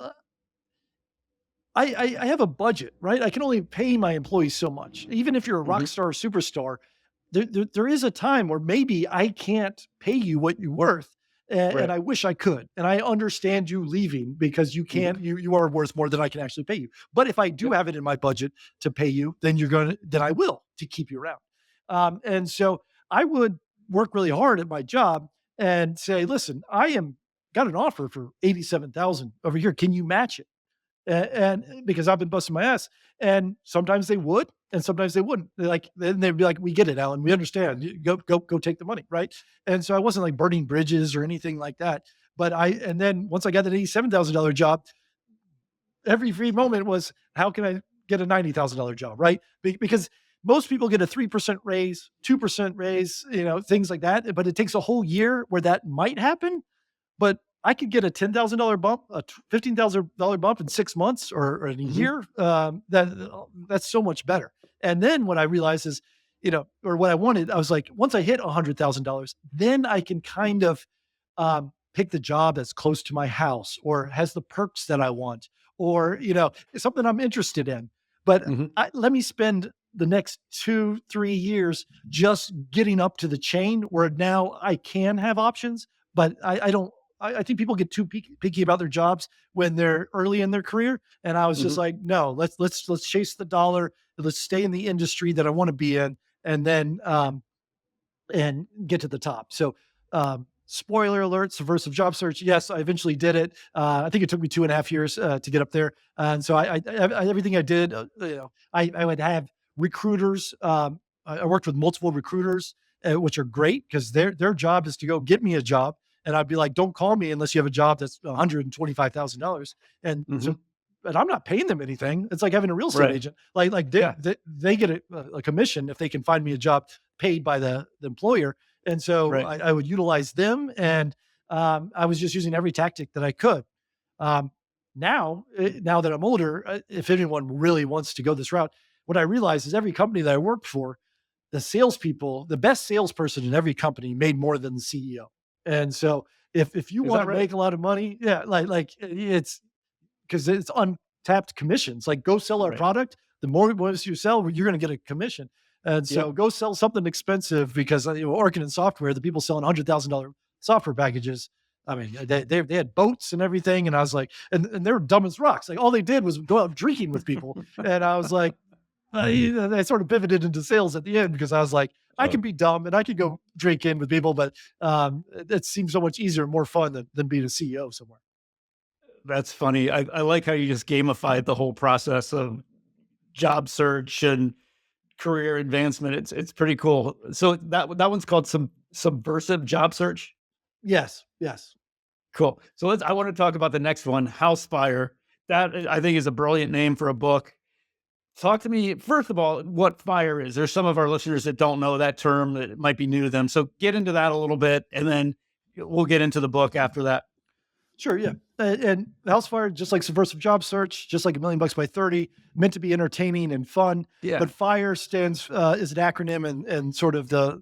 I have a budget, right? I can only pay my employees so much. Even if you're a rock Mhm. star or superstar, there is a time where maybe I can't pay you what you're worth, and Right. I wish I could. And I understand you leaving because you Mhm. can't. You are worth more than I can actually pay you. But if I do Yep. have it in my budget to pay you, then I will to keep you around. And so I would work really hard at my job and say, listen, I am got an offer for 87,000 over here. Can you match it? And because I've been busting my ass, and sometimes they would, and sometimes they wouldn't. Then they'd be like, "We get it, Alan. We understand. Go, take the money, right?" And so I wasn't like burning bridges or anything like that. And then once I got that $87,000 job, every free moment was, how can I get a $90,000 job, right? Because most people get a 3% raise, 2% raise, things like that. But it takes a whole year where that might happen, but I could get a $10,000 bump, a $15,000 bump in 6 months or in a Mhm. year. That's so much better. And then what I realized is, or what I wanted, I was like, once I hit $100,000, then I can kind of pick the job that's close to my house or has the perks that I want, or something I'm interested in. But Mhm. let me spend the next 2, 3 years just getting up to the chain where now I can have options, but I don't. I think people get too picky about their jobs when they're early in their career, and I was just Mhm. like, no, let's chase the dollar. Let's stay in the industry that I want to be in, and then and get to the top. So, spoiler alert: subversive job search. Yes, I eventually did it. I think it took me 2.5 years to get up there, and so everything I did, I would have recruiters. I worked with multiple recruiters, which are great because their job is to go get me a job, and I'd be like, "Don't call me unless you have a job that's $125,000." And Mhm. so, but I'm not paying them anything. It's like having a real estate Right. agent. Like Yeah. they get a commission if they can find me a job paid by the employer. And so Right. I would utilize them, and I was just using every tactic that I could. Um, now that I'm older, if anyone really wants to go this route, what I realize is every company that I worked for, the salespeople, the best salesperson in every company made more than the CEO. And so if you Is want that to right? make a lot of money, yeah, it's because it's untapped commissions. Like, go sell our Right. product. The more ones you sell, you're going to get a commission. And so Yep. go sell something expensive because working in software, the people selling $100,000 software packages. I mean, they had boats and everything, and I was like, and they were dumb as rocks. Like all they did was go out drinking with people, and I was like, I sort of pivoted into sales at the end because I was like, I Oh, can be dumb and I can go drink in with people, but it seems so much easier and more fun than being a CEO somewhere. that's funny. I like how you just gamified the whole process of job search and career advancement. It's pretty cool. So that one's called some subversive job search. Yes, yes. Cool. So I want to talk about the next one, House Fire. That I think is a brilliant name for a book. Talk to me, first of all, what fire is. There's some of our listeners that don't know that term, that it might be new to them. So get into that a little bit, and then we'll get into the book after that. Sure, yeah. And Housefire, just like Subversive Job Search, just like $1,000,000 by 30, meant to be entertaining and fun. Yeah. But FIRE stands is an acronym and sort of the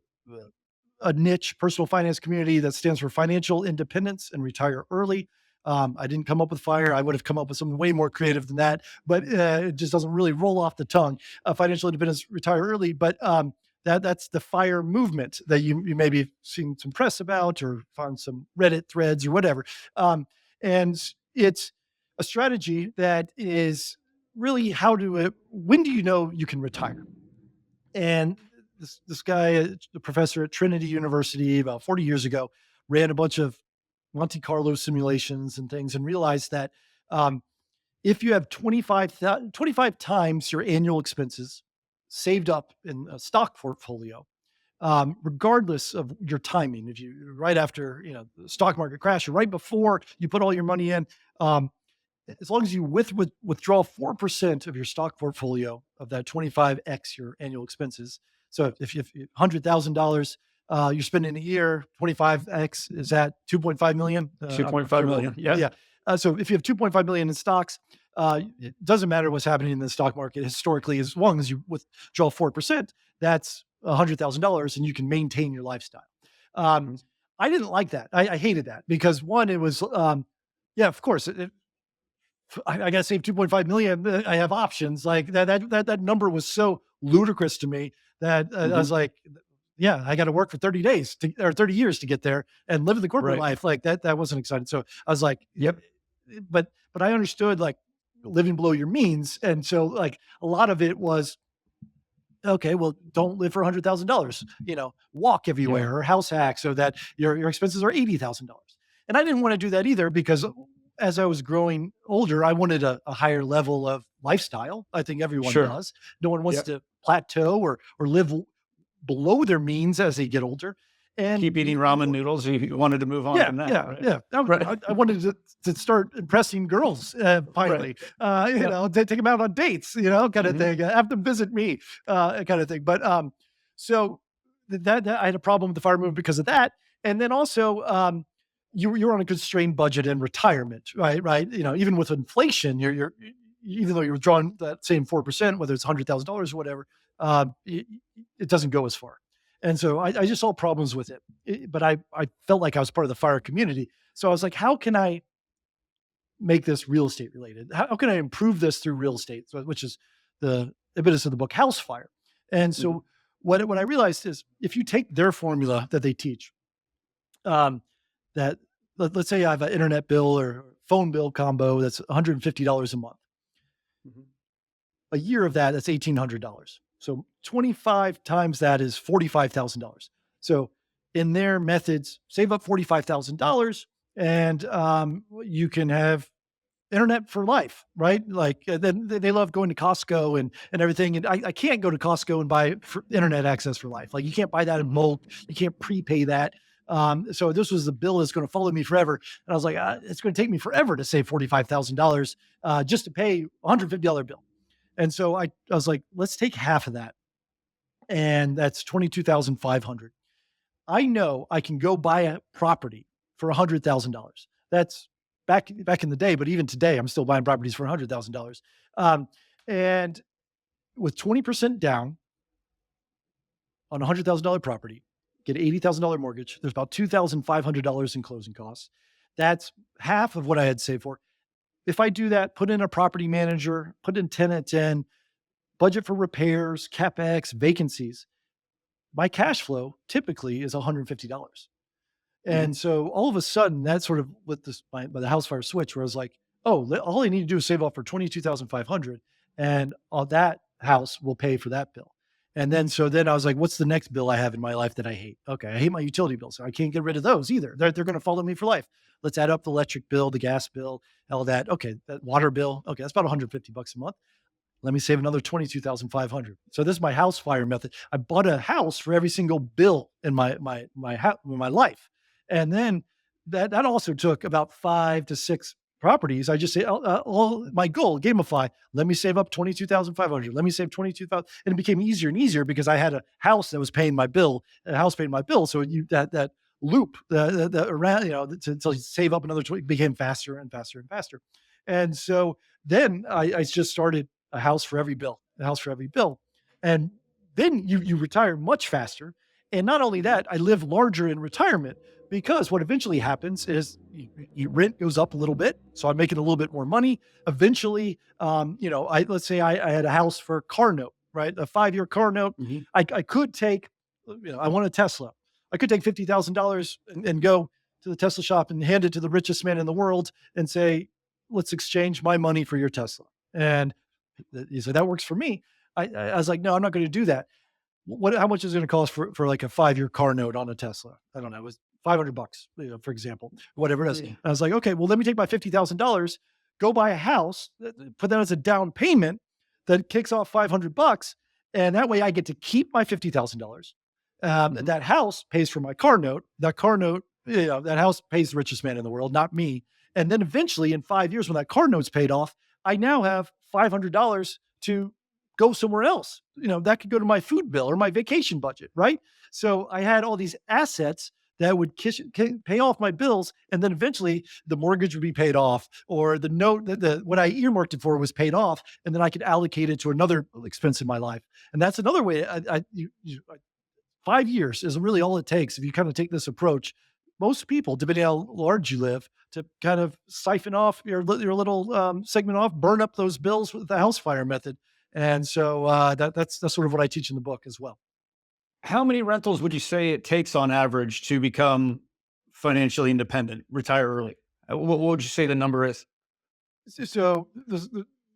a niche personal finance community that stands for financial independence and retire early. I didn't come up with FIRE. I would have come up with something way more creative than that, but it just doesn't really roll off the tongue. Financial independence, retire early. But that's the FIRE movement that you maybe seen some press about or found some Reddit threads or whatever. And it's a strategy that is really when do you know you can retire? And this guy, the professor at Trinity University, about 40 years ago, ran a bunch of Monte Carlo simulations and things, and realized that um, if you have 25 times your annual expenses saved up in a stock portfolio, regardless of your timing, if you right after the stock market crash or right before you put all your money in, um, as long as you withdraw 4% of your stock portfolio of that 25x your annual expenses. So if you have $100,000 you're spending a year, 25x is that 2.5 million. I'm 2.5 terrible. million. Yeah. Yeah. So if you have 2.5 million in stocks, it doesn't matter what's happening in the stock market historically, as long as you withdraw 4%, that's $100,000 and you can maintain your lifestyle. Um, Mhm. I didn't like that. I hated that because one, it was, yeah, of course, I got to save 2.5 million. I have options like that number was so ludicrous to me that I Mhm. was like, yeah, I got to work for 30 days or 30 years to get there and live in the corporate Right. life. Like that wasn't exciting. So I was like, Yep. but I understood like living below your means. And so like a lot of it was, okay, well, don't live for $100,000, walk Yeah. everywhere or house hack so that your expenses are $80,000. And I didn't want to do that either because as I was growing older, I wanted a higher level of lifestyle. I think everyone Sure. does. No one wants Yep. to plateau or live below their means as they get older. And Keep eating ramen noodles. You wanted to move on yeah, from that, yeah, right? yeah. Right. I wanted to start impressing girls Right. finally. Yep. Take them out on dates, kind of Mhm. thing. Have them visit me, kind of thing. But so that I had a problem with the fire movement because of that, and then also you're on a constrained budget in retirement, right? Right. Even with inflation, even though you're drawing that same 4%, whether it's $100,000 or whatever, it doesn't go as far. And so I just saw problems with it. But I felt like I was part of the fire community. So I was like, how can I make this real estate related? How can I improve this through real estate? So, which is the impetus of the book House Fire. And Mhm. so what I realized is if you take their formula that they teach, um, that let's say I have an internet bill or phone bill combo that's $150 a month. Mhm. A year of that's $1,800. So 25 times that is $45,000. So in their methods, save up $45,000 and you can have internet for life, right? Like then they love going to Costco and everything. And I can't go to Costco and buy internet access for life. Like you can't buy that in Mhm. bulk. You can't prepay that. So this was the bill that's going to follow me forever. And I was like, it's going to take me forever to save $45,000 just to pay a $150 bill. And so I was like, let's take half of that. And that's 22,500. I know I can go buy a property for $100,000. That's back in the day, but even today, I'm still buying properties for $100,000. And with 20% down on a $100,000 property, get an $80,000 mortgage. There's about $2,500 in closing costs. That's half of what I had saved for. If I do that, put in a property manager, put in tenants in, budget for repairs, capex, vacancies, my cash flow typically is $150. Mhm. And so all of a sudden, that sort of with this by the house fire switch, where I was like, oh, all I need to do is save up for 22,500, and all that house will pay for that bill. And then then I was like, what's the next bill I have in my life that I hate? Okay, I hate my utility bills. So I can't get rid of those either. They're going to follow me for life. Let's add up the electric bill, the gas bill, all that. Okay, that water bill. Okay, that's about 150 bucks a month. Let me save another 22,500. So this is my house fire method. I bought a house for every single bill in my life. And then that also took about 5 to 6 properties. I just say all my goal, gamify, let me save up 22,500. Let me save 22,000, and it became easier and easier because I had a house that was paying my bill, a house paying my bill. So that loop the around, to save up another 20 became faster and faster and faster. And so then I just started a house for every bill, a house for every bill. And then you retire much faster. And not only Mhm. that, I live larger in retirement because what eventually happens is rent goes up a little bit. So I'm making a little bit more money. Eventually, let's say I had a house for a car note, right? A 5-year car note. Mhm. I could take, I want a Tesla. I could take $50,000 and go to the Tesla shop and hand it to the richest man in the world and say, let's exchange my money for your Tesla. And he said, that works for me. I was like, no, I'm not going to do that. how much is it going to cost for like a 5-year car note on a Tesla? I don't know. It was $500, for example, whatever it is. Yeah. I was like, okay, well, let me take my $50,000, go buy a house, put that as a down payment that kicks off $500. And that way I get to keep my $50,000. Mhm. That house pays for my car note. That car note, that house pays the richest man in the world, not me. And then eventually in 5 years, when that car note's paid off, I now have $500 to go somewhere else. That could go to my food bill or my vacation budget, right? So I had all these assets that would pay off my bills, and then eventually the mortgage would be paid off, or the note that what I earmarked it for was paid off, and then I could allocate it to another expense in my life. And that's another way. 5 years is really all it takes if you kind of take this approach. Most people, depending how large you live, to kind of siphon off your little segment off, burn up those bills with the house fire method. And so that's sort of what I teach in the book as well. How many rentals would you say it takes on average to become financially independent, retire early? What would you say the number is? So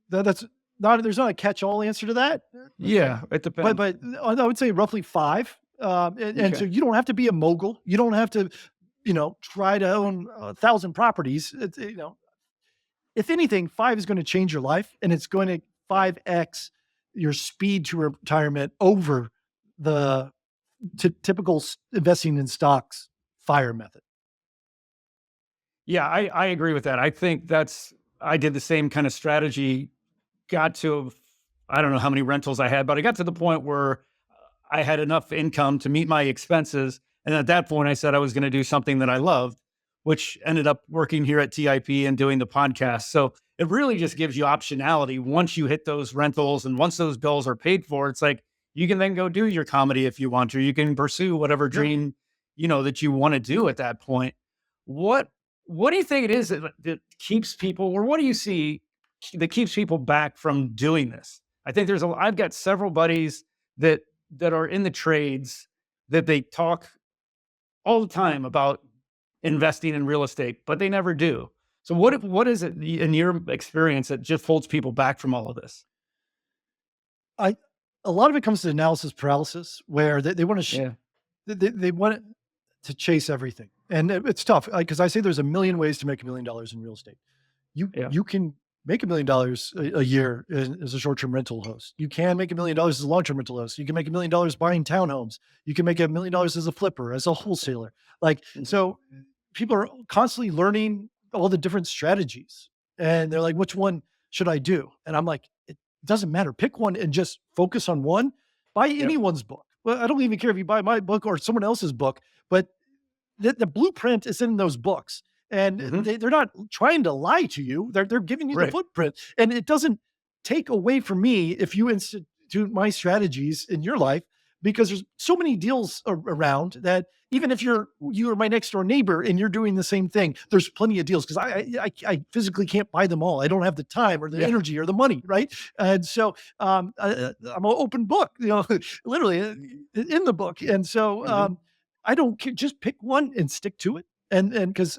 that's not there's not a catch-all answer to that, Yeah, it but depends. I would say roughly five. And so Okay. you don't have to be a mogul. You don't have to, try to own 1,000 properties. If anything, five is going to change your life, and it's going to 5x your speed to retirement over the typical investing in stocks fire method. Yeah, I agree with that. I think I did the same kind of strategy. Got to, I don't know how many rentals I had, but I got to the point where I had enough income to meet my expenses. And at that point, I said I was going to do something that I loved, which ended up working here at TIP and doing the podcast. So it really just gives you optionality once you hit those rentals and once those bills are paid for. It's like you can then go do your comedy if you want to. You can pursue whatever Yeah. dream that you want to do at that point. What What do you think it is that keeps people, or what do you see that keeps people back from doing this? I think I've got several buddies that are in the trades that they talk all the time about investing in real estate, but they never do. So what is it in your experience that just holds people back from all of this? I A lot of it comes to analysis paralysis, where they want to Yeah. they want it to chase everything, and it's tough because I say there's a million ways to make $1 million in real estate. You Yeah. you can make $1 million a year as a short term rental host. You can make $1 million as a long term rental host. You can make $1 million buying townhomes. You can make $1 million as a flipper, as a wholesaler. Like Mhm. so, people are constantly learning all the different strategies, and they're like, "Which one should I do?" And I'm like, "It doesn't matter. Pick one and just focus on one. Buy Yep. anyone's book. Well, I don't even care if you buy my book or someone else's book, but the blueprint is in those books, and Mhm. they're not trying to lie to you. They're giving you the Right. footprint, and it doesn't take away from me if you institute my strategies in your life, because there's so many deals around that even if you are my next door neighbor and you're doing the same thing, there's plenty of deals because I physically can't buy them all. I don't have the time or the Yeah. energy or the money, right? And so I'm an open book, literally in the book, and so Mhm. I don't care. Just pick one and stick to it. And because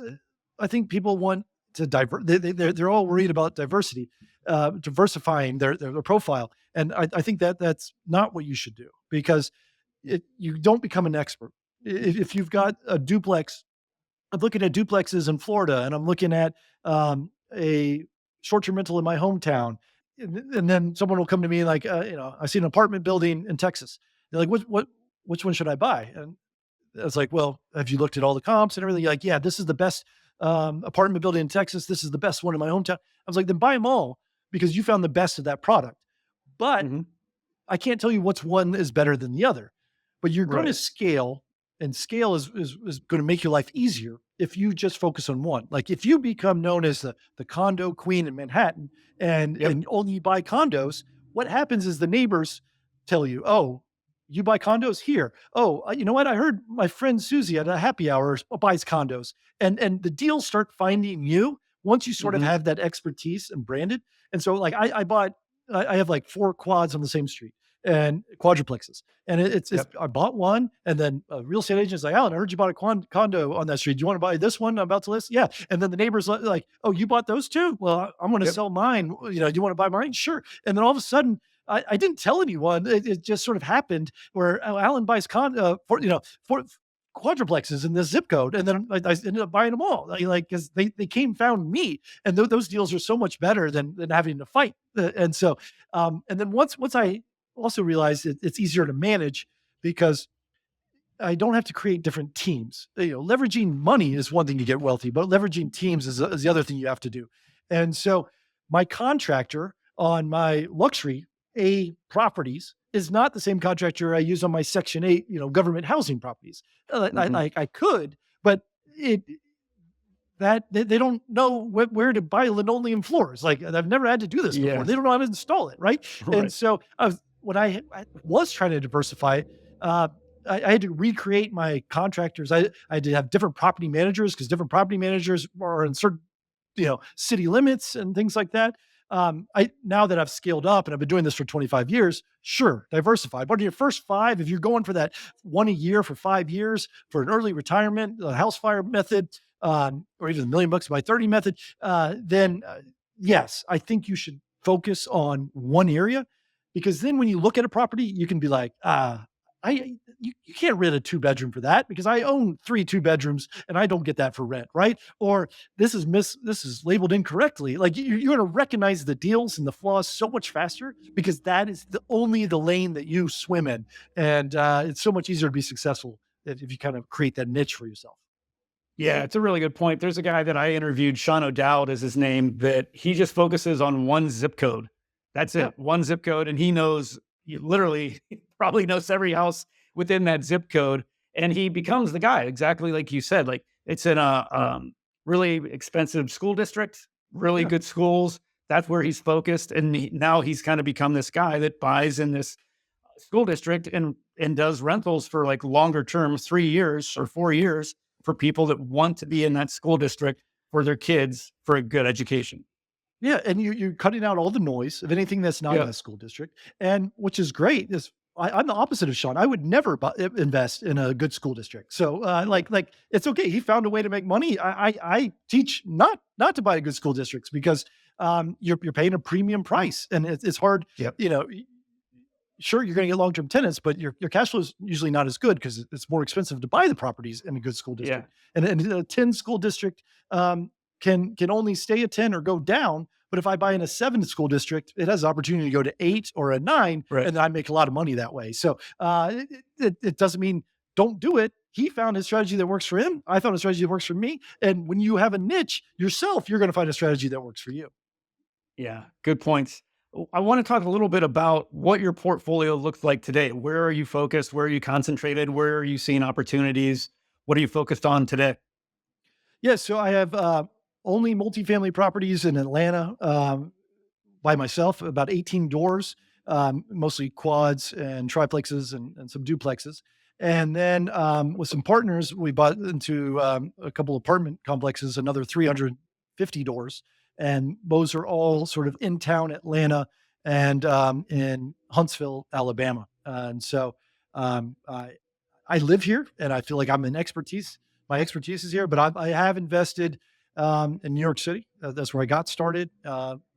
I think people want to they're all worried about diversity, diversifying their profile, and I think that's not what you should do, because you don't become an expert if you've got a duplex. I'm looking at duplexes in Florida, and I'm looking at a short-term rental in my hometown, and then someone will come to me like, I see an apartment building in Texas. They're like, which one should I buy? And I was like, "Well, have you looked at all the comps and everything?" You're like, "Yeah, this is the best apartment building in Texas. This is the best one in my hometown." I was like, "Then buy them all because you found the best of that product." But Mhm. I can't tell you which one is better than the other, but you're going to Right. scale, and scale is going to make your life easier if you just focus on one. Like if you become known as the condo queen in Manhattan, Yep. and only buy condos, what happens is the neighbors tell you, "Oh, you buy condos here. Oh, you know what? I heard my friend Susie at a happy hour buys condos," and the deals start finding you once you sort of Mhm. have that expertise and branded. And so, like I have like 4 quads on the same street, and quadruplexes. And it's Yep. I bought one, and then a real estate agent's like, "Alan, I heard you bought a condo on that street. Do you want to buy this one I'm about to list?" Yeah. And then the neighbor's like, "Oh, you bought those too? Well, I'm going to Yep. sell mine. Do you want to buy mine?" Sure. And then all of a sudden, I didn't tell anyone. It just sort of happened where Alan buys for quadruplexes in this zip code, and then I ended up buying them all. Like because they came found me, and those deals are so much better than having to fight. And so, and then once I also realized it's easier to manage because I don't have to create different teams. Leveraging money is one thing to get wealthy, but leveraging teams is the other thing you have to do. And so my contractor on my luxury A properties is not the same contractor I use on my Section 8, government housing properties. Mhm. I could, but it that they don't know where to buy linoleum floors. Like I've never had to do this before. Yeah. They don't know how to install it, right? And Right. so when I was trying to diversify, uh, I had to recreate my contractors. I had to have different property managers because different property managers are in certain city limits and things like that. I now that I've scaled up and I've been doing this for 25 years, sure, diversify. But in your first five, if you're going for that one a year for 5 years for an early retirement, the house fire method, or even the $1 million by 30 method, then yes, I think you should focus on one area because then when you look at a property, you can be like, you can't rent a 2 bedroom for that because I own 3 2 bedrooms and I don't get that for rent, right? Or this is labeled incorrectly. Like you're going to recognize the deals and the flaws so much faster because that is only the lane that you swim in, and it's so much easier to be successful if you kind of create that niche for yourself. Yeah, it's a really good point. There's a guy that I interviewed, Sean O'Dowd is his name, that he just focuses on one zip code. That's Yeah, it, one zip code. And he knows, he literally probably knows every house within that zip code. And he becomes the guy, exactly like you said. Like it's in a really expensive school district, really yeah. good schools. That's where he's focused. And now he's kind of become this guy that buys in this school district and does rentals for like longer term, 3 years or 4 years for people that want to be in that school district for their kids for a good education. Yeah, and you're cutting out all the noise of anything that's not in Yeah. the school district, and which is great. Is I'm the opposite of Sean. I would never invest in a good school district. So, like it's okay. He found a way to make money. I teach not to buy good school districts because you're paying a premium price, and it's hard. Yep. You know, sure you're going to get long term tenants, but your cash flow is usually not as good because it's more expensive to buy the properties in a good school Yeah. district. And a 10 school district can only stay at 10 or go down. But if I buy in a 7 school district, it has the opportunity to go to 8 or a 9, Right. and I make a lot of money that way. So it doesn't mean don't do it. He found a strategy that works for him. I found a strategy that works for me. And when you have a niche yourself, you're going to find a strategy that works for you. Yeah. Good points. I want to talk a little bit about what your portfolio looks like today. Where are you focused? Where are you concentrated? Where are you seeing opportunities? What are you focused on today? Yeah, so I have only multifamily properties in Atlanta by myself, about 18 doors, mostly quads and triplexes and some duplexes. And then with some partners, we bought into a couple apartment complexes, another 350 doors. And those are all sort of in town Atlanta and in Huntsville, Alabama. And so I live here and I feel like I'm an expertise. My expertise is here, but I have invested in New York City. That's where I got started.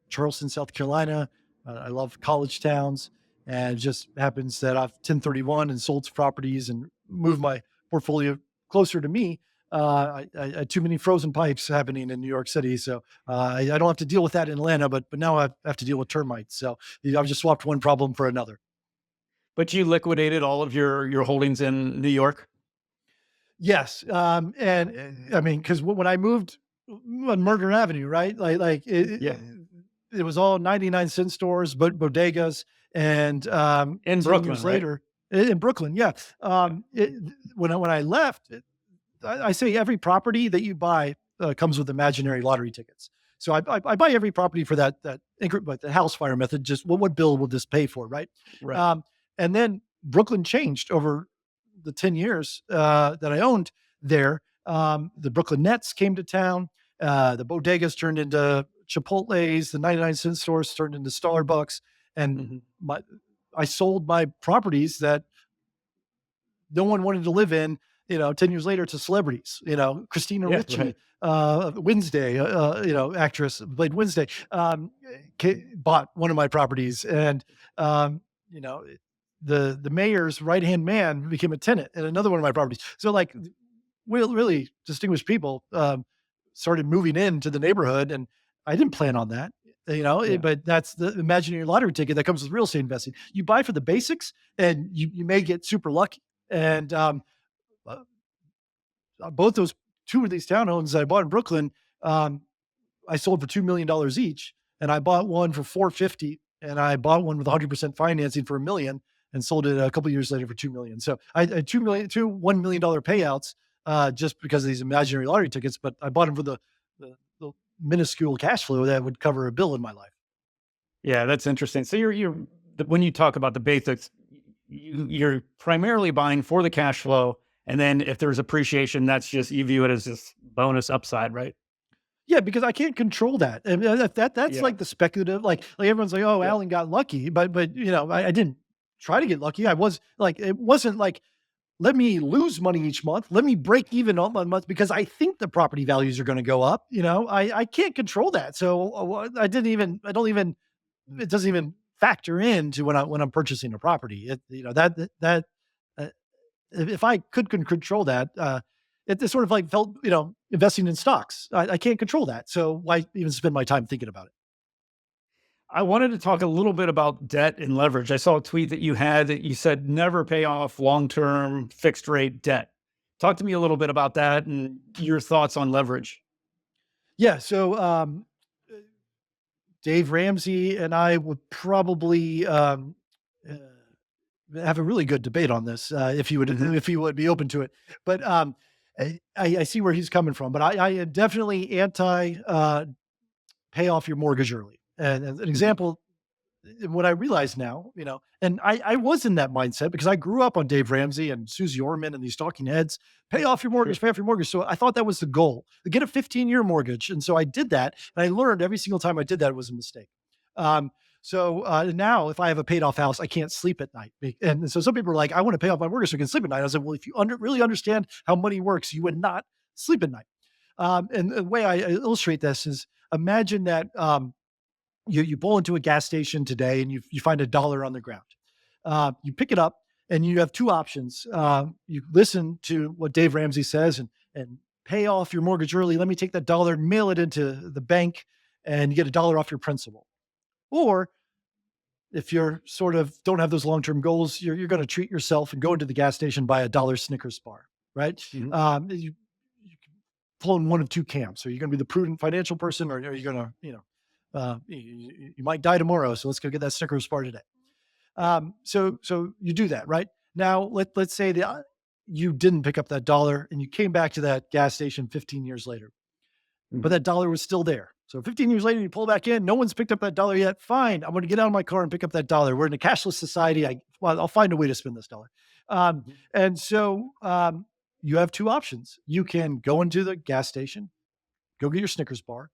Charleston, South Carolina. I love college towns, and it just happens that I've 1031 and sold some properties and moved my portfolio closer to me. I had too many frozen pipes happening in New York City, so I don't have to deal with that in Atlanta. But now I have to deal with termites. So I've just swapped one problem for another. But you liquidated all of your holdings in New York? Yes, and I mean, because when I moved on Murder Avenue, right? Like Yeah. it was all 99-cent stores, but bodegas, and In 10 Brooklyn, years right? later in Brooklyn, yeah. When I left, I say every property that you buy comes with imaginary lottery tickets. So I buy every property for but the house fire method. Just what bill will this pay for, right? Right. Um, and then Brooklyn changed over the 10 years that I owned there. The Brooklyn Nets came to town. The bodegas turned into Chipotle's. The 99-cent stores turned into Starbucks. And Mhm. my I sold my properties that no one wanted to live in 10 years later to celebrities, Christina Yeah, Ricci, right. Wednesday, actress who played Wednesday, bought one of my properties. And, um, you know, the mayor's right-hand man became a tenant in another one of my properties. So like really distinguished people, started moving into the neighborhood, and I didn't plan on that, Yeah. but that's the imaginary lottery ticket that comes with real estate investing. You buy for the basics, and you may get super lucky. And uh, both those two of these townhomes that I bought in Brooklyn, um, I sold for $2 million each, and I bought one for 450, and I bought one with 100% financing for $1 million, and sold it a couple of years later for 2 million. So I had 2 million, two $1 million payouts, just because of these imaginary lottery tickets. But I bought them for the minuscule cash flow that would cover a bill in my life. Yeah, that's interesting. So when you talk about the basics, you're primarily buying for the cash flow, and then if there's appreciation, that's just you view it as just bonus upside, right? Yeah, because I can't control that. And that's Yeah. like the speculative, like everyone's like, "Oh, Yeah. Alan got lucky," but I didn't try to get lucky. I was like, it wasn't like, let me lose money each month. Let me break even on my month because I think the property values are going to go up. I can't control that. So I don't even, it doesn't even factor into when I'm purchasing a property. Uh, if I could control that, it sort of like felt, investing in stocks. I can't control that. So why even spend my time thinking about it? I wanted to talk a little bit about debt and leverage. I saw a tweet that you had that you said never pay off long-term fixed rate debt. Talk to me a little bit about that and your thoughts on leverage. Yeah. So, Dave Ramsey and I would probably, uh, have a really good debate on this, Mhm. if you would be open to it. But I see where he's coming from. But I am definitely anti, pay off your mortgage early. And as an Mhm. example, what I realize now, and I was in that mindset because I grew up on Dave Ramsey and Susie Orman and these talking heads. Sure. Pay off your mortgage. So I thought that was the goal, to get a 15-year mortgage. And so I did that, and I learned every single time I did that it was a mistake. Um, so now, if I have a paid off house, I can't sleep at night. And so some people are like, "I want to pay off my mortgage so I can sleep at night." I was like, "Well, if you really understand how money works, you would not sleep at night." And the way I illustrate this is, imagine that, you pull into a gas station today, and you find $1 on the ground. You pick it up, and you have two options. You listen to what Dave Ramsey says, and pay off your mortgage early. Let me take that dollar and mail it into the bank, and you get $1 off your principal. Or if you're sort of don't have those long-term goals, you're going to treat yourself and go into the gas station, buy $1 Snickers bar, right? Mhm. You can pull in one of two camps. Are you going to be the prudent financial person, or are you going to, you might die tomorrow, so let's go get that Snickers bar today. Yeah. So you do that, right? Now let's say that, you didn't pick up that dollar, and you came back to that gas station 15 years later, but Mhm. that dollar was still there. So 15 years later, you pull back in. No one's picked up that dollar yet. Fine, I'm going to get out of my car and pick up that dollar. We're in a cashless society. I'll find a way to spend this dollar. Um, Mhm. and so, you have two options. You can go into the gas station, go get your Snickers bar,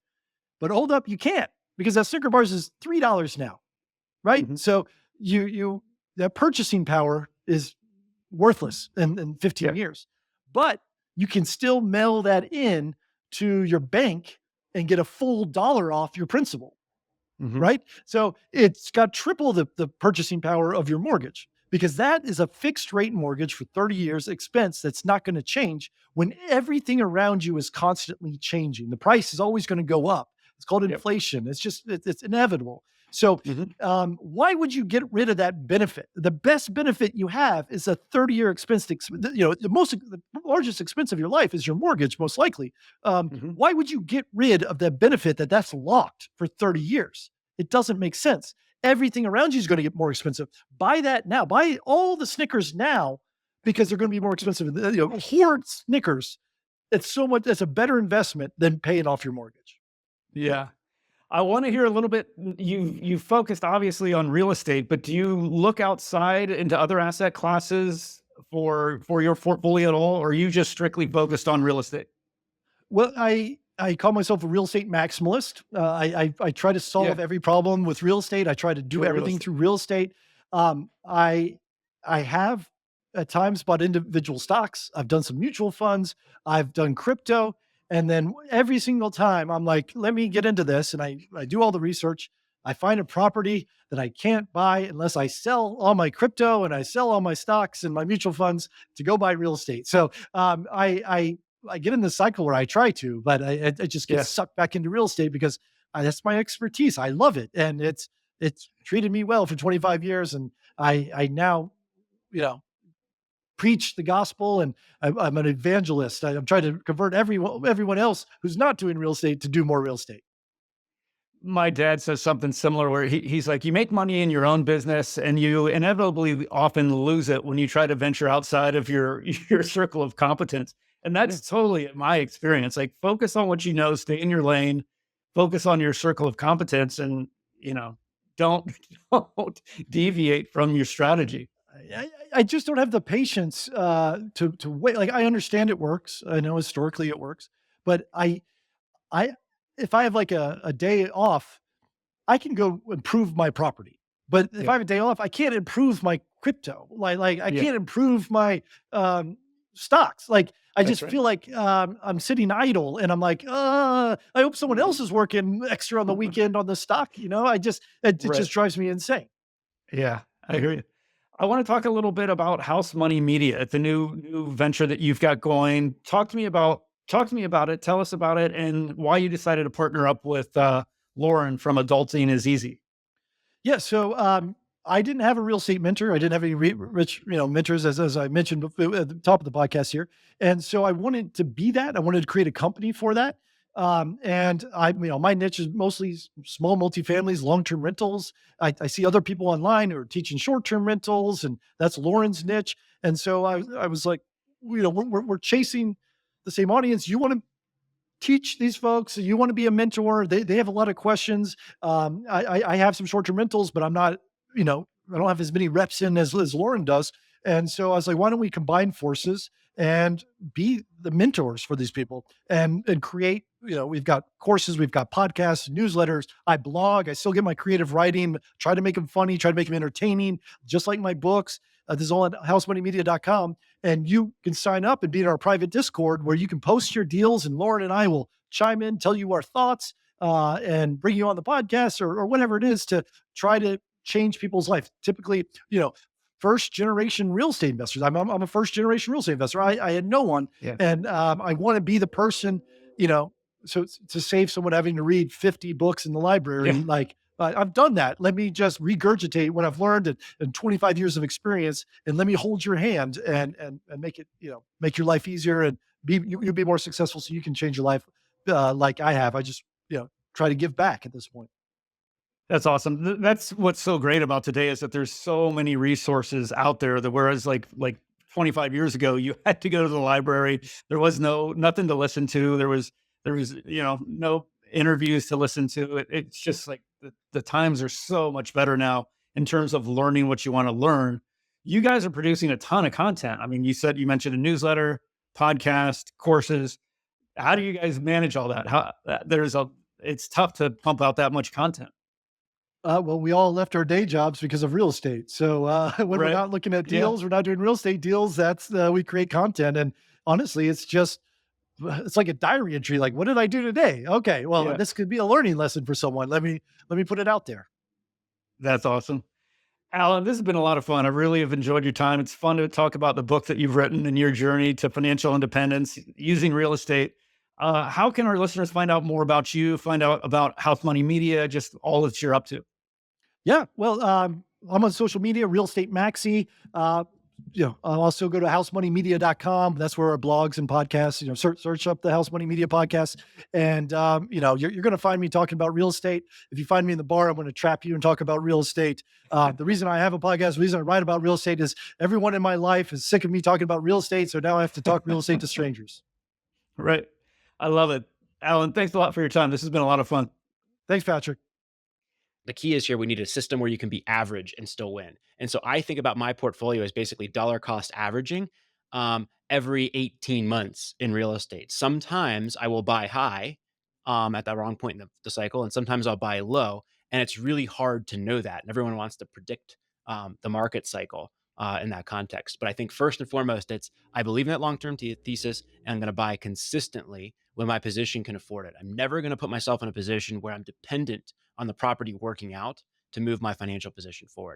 but hold up, you can't, because that Snicker bars is $3 now, right? Mhm. So you that purchasing power is worthless in 15 Yeah. years. But you can still mail that in to your bank and get a full dollar off your principal, Mhm. right? So it's got triple the purchasing power of your mortgage, because that is a fixed rate mortgage for 30 years expense that's not going to change when everything around you is constantly changing. The price is always going to go up. It's called Yep. inflation. It's inevitable. So, Mhm. why would you get rid of that benefit? The best benefit you have is a 30-year expense. The largest expense of your life is your mortgage, most likely. Mhm. Why would you get rid of that benefit that's locked for 30 years? It doesn't make sense. Everything around you is going to get more expensive. Buy that now. Buy all the Snickers now, because they're going to be more expensive. Hoard Snickers. It's a better investment than paying off your mortgage. Yeah. I want to hear a little bit. You focused obviously on real estate, but do you look outside into other asset classes for your portfolio at all, or are you just strictly focused on real estate? Well, I call myself a real estate maximalist. I try to Yeah. solve every problem with real estate. I try to do Pure real everything estate. through real estate. I have at times bought individual stocks. I've done some mutual funds. I've done crypto. And then every single time I'm like, let me get into this. And I do all the research. I find a property that I can't buy unless I sell all my crypto and I sell all my stocks and my mutual funds to go buy real estate. So I get in the cycle where I try to, but I just get Yeah. sucked back into real estate because that's my expertise. I love it, and it's treated me well for 25 years, and I now you know preach the gospel, and I'm an evangelist. I'm trying to convert everyone else who's not doing real estate to do more real estate. My dad says something similar where he's like, you make money in your own business and you inevitably often lose it when you try to venture outside of your your circle of competence. And Yeah. that's totally my experience. Like focus on what you know, stay in your lane, focus on your circle of competence and, you know, don't don't deviate from your strategy. I just don't have the patience to wait. Like I understand it works. I know historically it works, but I if I have like a day off, I can go improve my property. But if Yeah. I have a day off, I can't improve my crypto. Like I Yeah. can't improve my stocks. Like I That's just right. feel like I'm sitting idle, and I'm like, I hope someone else is working extra on the weekend on the stock. It Right. just drives me insane. Yeah, I hear you. I want to talk a little bit about House Money Media, the new venture that you've got going. Talk to me about it. Tell us about it and why you decided to partner up with Lauren from Adulting is Easy. Yeah, so I didn't have a real estate mentor. I didn't have any rich, mentors, as I mentioned at the top of the podcast here. And so I wanted to be that. I wanted to create a company for that. And my niche is mostly small multifamilies, long-term rentals. I see other people online who are teaching short-term rentals, and that's Lauren's niche. And so I was like, we're chasing the same audience. You want to teach these folks. You want to be a mentor. They have a lot of questions. I have some short term rentals, but I'm not, I don't have as many reps in as Lauren does. And so I was like, why don't we combine forces and be the mentors for these people and create, we've got courses, we've got podcasts, newsletters. I blog, I still get my creative writing, try to make them funny, try to make them entertaining, just like my books. This is all at housemoneymedia.com, and you can sign up and be in our private Discord where you can post your deals, and Lauren and I will chime in, tell you our thoughts, and bring you on the podcast or whatever it is to try to change people's life. Typically, first generation real estate investors. I'm a first generation real estate investor. I had no one, Yeah. and I want to be the person, you know, so to save someone having to read 50 books in the Yeah. library, like I've done that. Let me just regurgitate what I've learned and 25 years of experience, and let me hold your hand and make it, make your life easier, and you'll be more successful, so you can change your life like I have. I just, try to give back at this point. That's awesome. That's what's so great about today is that there's so many resources out there that whereas like 25 years ago you had to go to the library, there was nothing to listen to. There was no interviews to listen to. It's just like the times are so much better now in terms of learning what you want to learn. You guys are producing a ton of content. I mean, you mentioned a newsletter, podcast, courses. How do you guys manage all that? How there's a it's tough to pump out that much content. Well, we all left our day jobs because of real estate. So when we're Right. not looking at Yeah. deals, we're not doing real estate deals. That's we create content, and honestly, it's like a diary entry. Like, what did I do today? Okay, well, Yeah. this could be a learning lesson for someone. Let me put it out there. That's awesome. Alan, this has been a lot of fun. I really have enjoyed your time. It's fun to talk about the book that you've written and your journey to financial independence using real estate. How can our listeners find out more about you, find out about House Money Media, just all that you're up to? Yeah, well, I'm on social media, Real Estate Maxi. I'll also go to housemoneymedia.com. That's where our blogs and podcasts, search up the House Money Media podcast. And, you're going to find me talking about real estate. If you find me in the bar, I'm going to trap you and talk about real estate. The reason I have a podcast, the reason I write about real estate is everyone in my life is sick of me talking about real estate. So now I have to talk real estate to strangers. Right. I love it. Alan, thanks a lot for your time. This has been a lot of fun. Thanks, Patrick. The key is here we need a system where you can be average and still win. And so I think about my portfolio as basically dollar cost averaging every 18 months in real estate. Sometimes I will buy high at the wrong point in the cycle, and sometimes I'll buy low. And it's really hard to know that. And everyone wants to predict the market cycle. in that context. But I think first and foremost, it's I believe in that long term thesis, and I'm going to buy consistently when my position can afford it. I'm never going to put myself in a position where I'm dependent on the property working out to move my financial position forward.